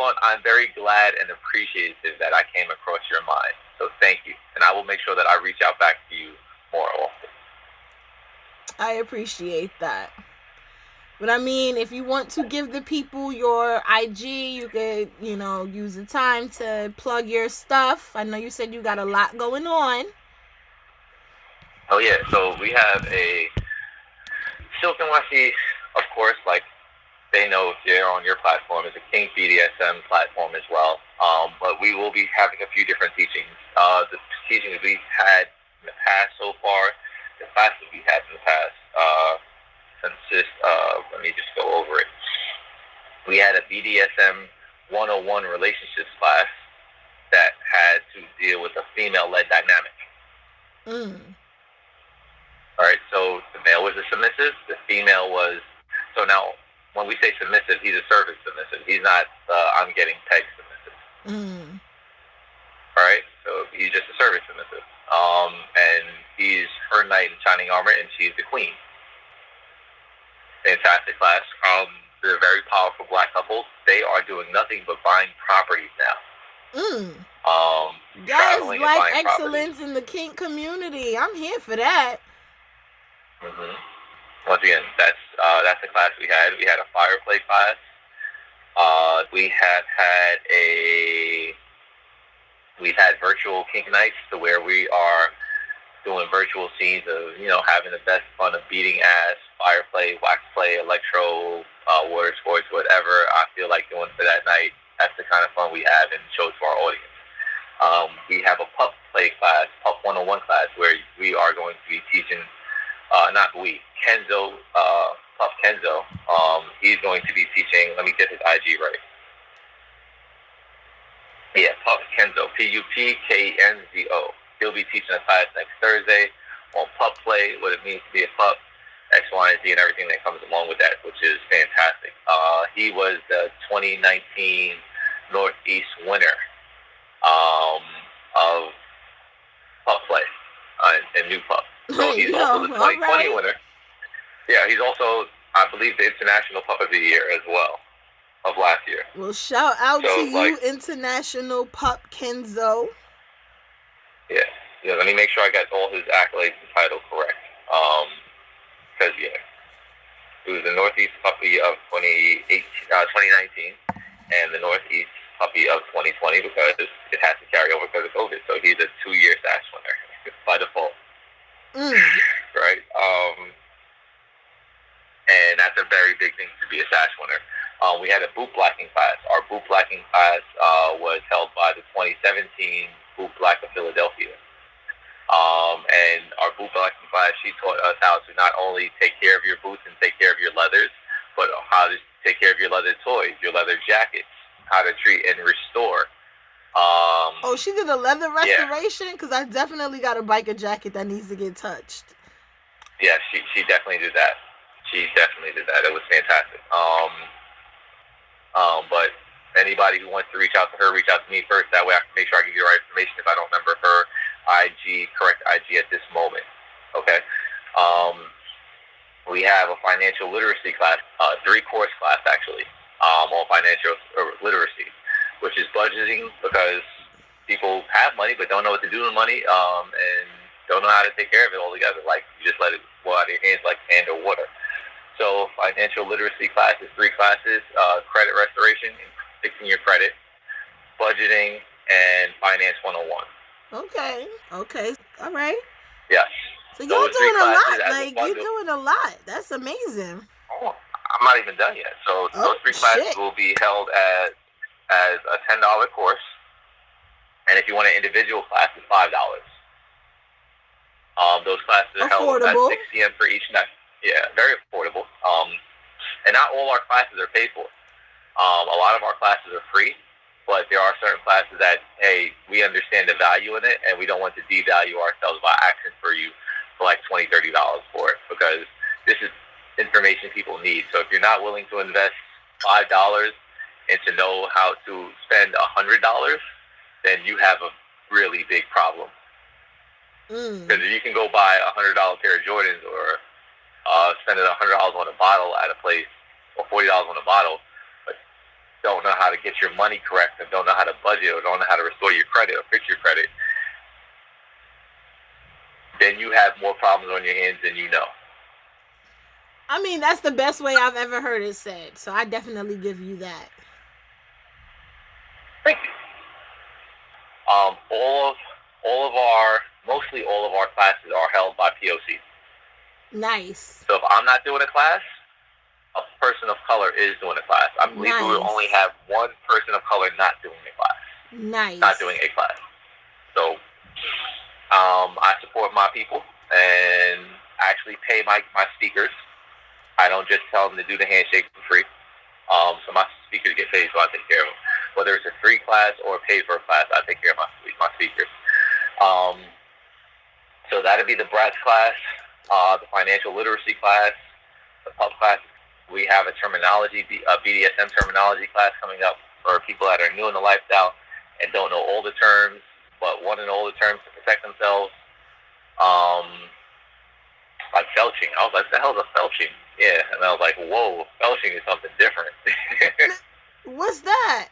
on. I'm very glad and appreciative that I came across your mind. So thank you. And I will make sure that I reach out back to you more often. I appreciate that. But I mean, if you want to give the people your IG, you could, use the time to plug your stuff. I know you said you got a lot going on. Oh, yeah. So we have a Silk and Westy, of course, like they know if they're on your platform, is a kink BDSM platform as well. But we will be having a few different teachings. The teachings we've had in the past so far, the classes we had in the past, consist of, let me just go over it. We had a BDSM 101 relationships class that had to deal with a female-led dynamic. All right, so the male was a submissive, the female was, so now when we say submissive, he's a service submissive. He's not I'm getting pegged submissive. All right, so he's just a service submissive. And he's her knight in shining armor, and she's the queen. Fantastic class. They're very powerful black couples. They are doing nothing but buying properties now. Yes, black excellence in the kink community. I'm here for that. Once again, that's the class we had. We had a fireplay class. We've had virtual kink nights to where we are doing virtual scenes of, having the best fun of beating ass, fire play, wax play, electro, water sports, whatever I feel like doing for that night. That's the kind of fun we have and show to our audience. We have a pup play class, pup 101 class, where we are going to be teaching, Kenzo, pup Kenzo. He's going to be teaching, let me get his IG right. Yeah, pup Kenzo, Pupkenzo. He'll be teaching a class next Thursday on pup play, what it means to be a pup, X, Y, and Z, and everything that comes along with that, which is fantastic. He was the 2019 Northeast winner of pup play and new pup. So he's also the 2020 winner. Yeah, he's also, I believe, the International Pup of the Year as well of last year. Well, shout out to you, International Pup Kenzo. Yeah, let me make sure I got all his accolades and title correct. Because, he was the Northeast Puppy of 2019 and the Northeast Puppy of 2020 because it has to carry over because of COVID. So he's a 2-year SASH winner by default. Right? And that's a very big thing to be a SASH winner. We had a boot blacking class. Our boot blacking class was held by the 2017 Boot Black of Philadelphia. And our boot blacking class, she taught us how to not only take care of your boots and take care of your leathers, but how to take care of your leather toys, your leather jackets, how to treat and restore. She did a leather restoration? Because I definitely got a biker jacket that needs to get touched. Yeah, she definitely did that. It was fantastic. But anybody who wants to reach out to her, reach out to me first. That way I can make sure I give you the right information if I don't remember her correct IG at this moment. Okay. We have a financial literacy class, 3-course class actually, on financial literacy, which is budgeting, because people have money but don't know what to do with money, and don't know how to take care of it altogether. Like, you just let it go out of your hands like sand or water. So financial literacy class is 3 classes: credit restoration, fixing your credit, budgeting, and finance 101. Okay. All right. Yeah. So you're doing a lot. Like, you're doing a lot. That's amazing. Oh, I'm not even done yet. So those 3 classes will be held as a $10 course. And if you want an individual class, it's $5. Those classes are held at 6 p.m. for each night. Yeah, very affordable. And not all our classes are paid for. A lot of our classes are free, but there are certain classes that, hey, we understand the value in it, and we don't want to devalue ourselves by asking for you for like $20, $30 for it, because this is information people need. So if you're not willing to invest $5 and to know how to spend $100, then you have a really big problem. Because if you can go buy a $100 pair of Jordans, or spend $100 on a bottle at a place, or $40 on a bottle, but don't know how to get your money correct, and don't know how to budget, or don't know how to restore your credit or fix your credit, then you have more problems on your hands than you know. I mean, that's the best way I've ever heard it said, so I definitely give you that. Thank you. Mostly all of our classes are held by POC. Nice. So if I'm not doing a class, a person of color is doing a class. I believe we will only have one person of color not doing a class. Nice. Not doing a class. So I support my people and actually pay my speakers. I don't just tell them to do the handshake for free. So my speakers get paid, so I take care of them. Whether it's a free class or a paid for a class, I take care of my speakers. So that'll be the BRATS class, the financial literacy class, the PUP class. We have a BDSM terminology class coming up for people that are new in the lifestyle and don't know all the terms, but want to know all the terms to protect themselves. Like felching. I was like, what the hell is a felching? Yeah, and I was like, whoa, felching is something different. What's that?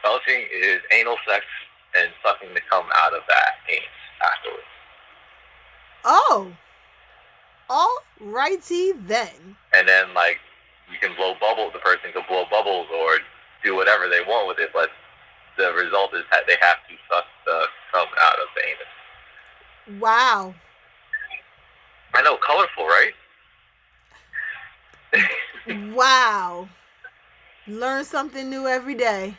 Felching is anal sex and sucking the cum out of that anus afterwards. Oh. Alrighty then. And then, like, you can blow bubbles. The person can blow bubbles or do whatever they want with it, but the result is that they have to suck the come out of the anus. Wow. I know, colorful, right? Wow. Learn something new every day.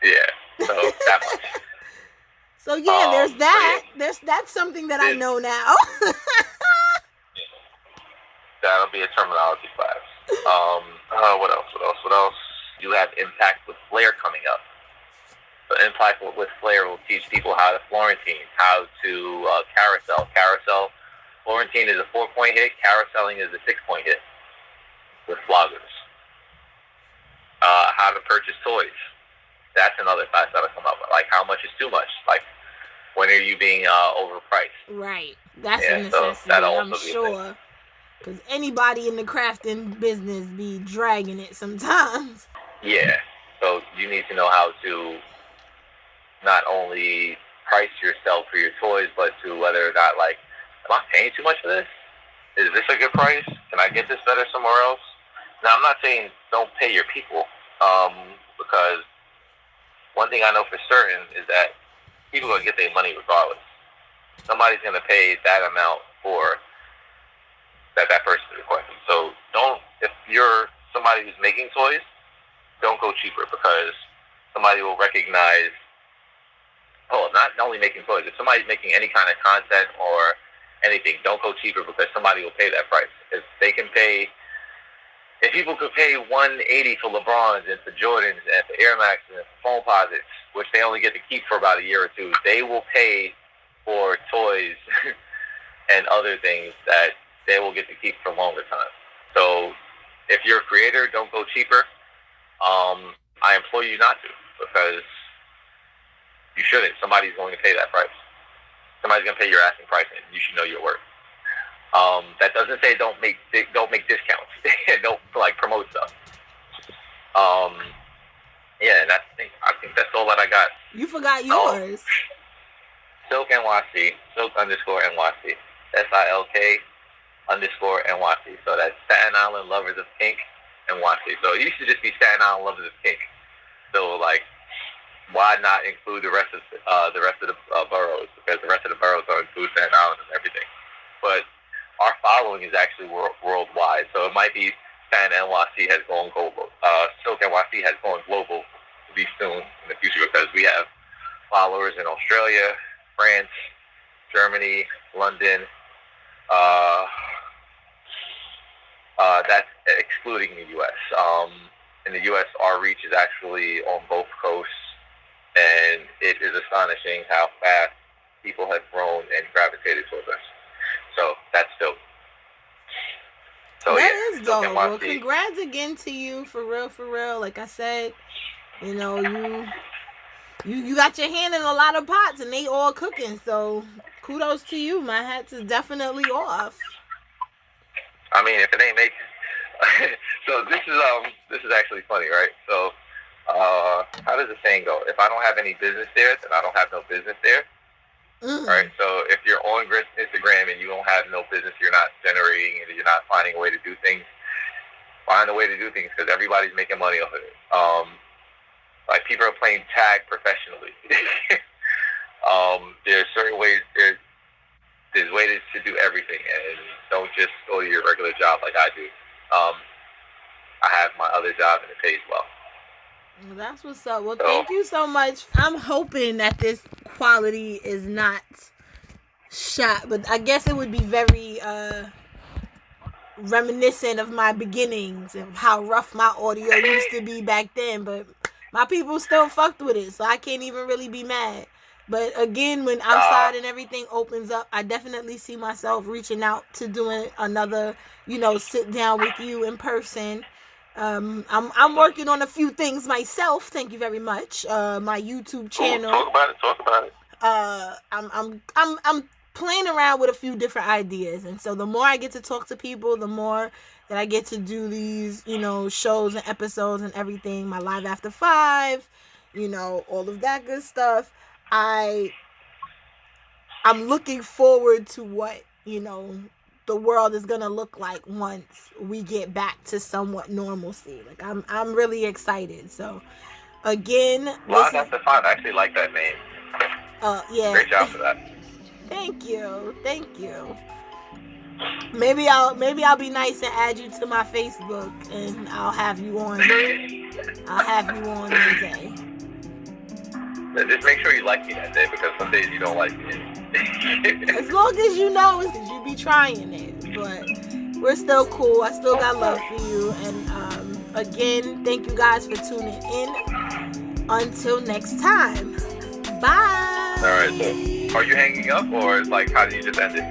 Yeah, so that much. So yeah, there's that. Yeah. That's something that I know now. That'll be a terminology class. What else? You have Impact with Flair coming up. So Impact with Flair will teach people how to Florentine, how to carousel. Florentine is a 4-point hit. Carouseling is a 6-point hit with floggers. How to purchase toys. That's another class that'll come up. Like, how much is too much? Like, when are you being overpriced? Right. That's a necessity, So I'm sure. Because anybody in the crafting business be dragging it sometimes. Yeah. So you need to know how to not only price yourself for your toys, but to whether or not, like, am I paying too much for this? Is this a good price? Can I get this better somewhere else? Now, I'm not saying don't pay your people, because one thing I know for certain is that people are going to get their money regardless. Somebody's going to pay that amount for that person requested. So if you're somebody who's making toys, don't go cheaper, because somebody will recognize, not only making toys, if somebody's making any kind of content or anything, don't go cheaper, because somebody will pay that price. If people could pay $180 for LeBrons and for Jordans and for Air Max and for Foamposites, which they only get to keep for about a year or two, they will pay for toys and other things that they will get to keep for a longer time. So if you're a creator, don't go cheaper. I implore you not to, because you shouldn't. Somebody's going to pay that price. Somebody's going to pay your asking price, and you should know your worth. That doesn't say don't make discounts. Don't promote stuff. Yeah, and I think that's all that I got. You forgot yours. Silk NYC, Silk_NYC, SILK_NYC. So that's Staten Island Lovers of Kink NYC. So it used to just be Staten Island Lovers of Kink. So why not include the rest of the boroughs? Because the rest of the boroughs don't include Staten Island and everything. But our following is actually worldwide. So it might be Staten NYC has gone global. Silk NYC has gone global to be soon in the future, because we have followers in Australia, France, Germany, London. That's excluding the U.S. In the U.S., our reach is actually on both coasts, and it is astonishing how fast people have grown and gravitated towards us. So that's dope. So that is dope. Well, congrats again to you, for real. Like I said, you got your hand in a lot of pots, and they all cooking. So kudos to you. My hat is definitely off. I mean, if it ain't making, so this is actually funny, right? So, how does the saying go? If I don't have any business there, then I don't have no business there. Mm-hmm. Right? So if you're on Instagram and you don't have no business, you're not generating and you're not finding a way to do things, find a way to do things, because everybody's making money off of it. People are playing tag professionally. There's certain ways, there's ways to do everything, and don't just go to your regular job like I do. I have my other job and it pays well. That's what's up. Well, thank you so much. I'm hoping that this quality is not shot, but I guess it would be very reminiscent of my beginnings and how rough my audio used to be back then, but my people still fucked with it, so I can't even really be mad. But again, when outside and everything opens up, I definitely see myself reaching out to doing another, sit down with you in person. I'm working on a few things myself. Thank you very much. My YouTube channel. Talk about it. I'm playing around with a few different ideas, and so the more I get to talk to people, the more that I get to do these, shows and episodes and everything. My Live After 5, all of that good stuff. I'm looking forward to what, the world is gonna look like once we get back to somewhat normalcy. I'm really excited. So again, Live After 5, I actually like that name. Yeah. Great job for that. Thank you. Maybe I'll be nice and add you to my Facebook, and I'll have you on one day. Just make sure you like me that day, because some days you don't like me. As long as you know, because you be trying it, but we're still cool. I still got love for you, and again, thank you guys for tuning in. Until next time, bye. All right. So, are you hanging up, or like, how did you just end it?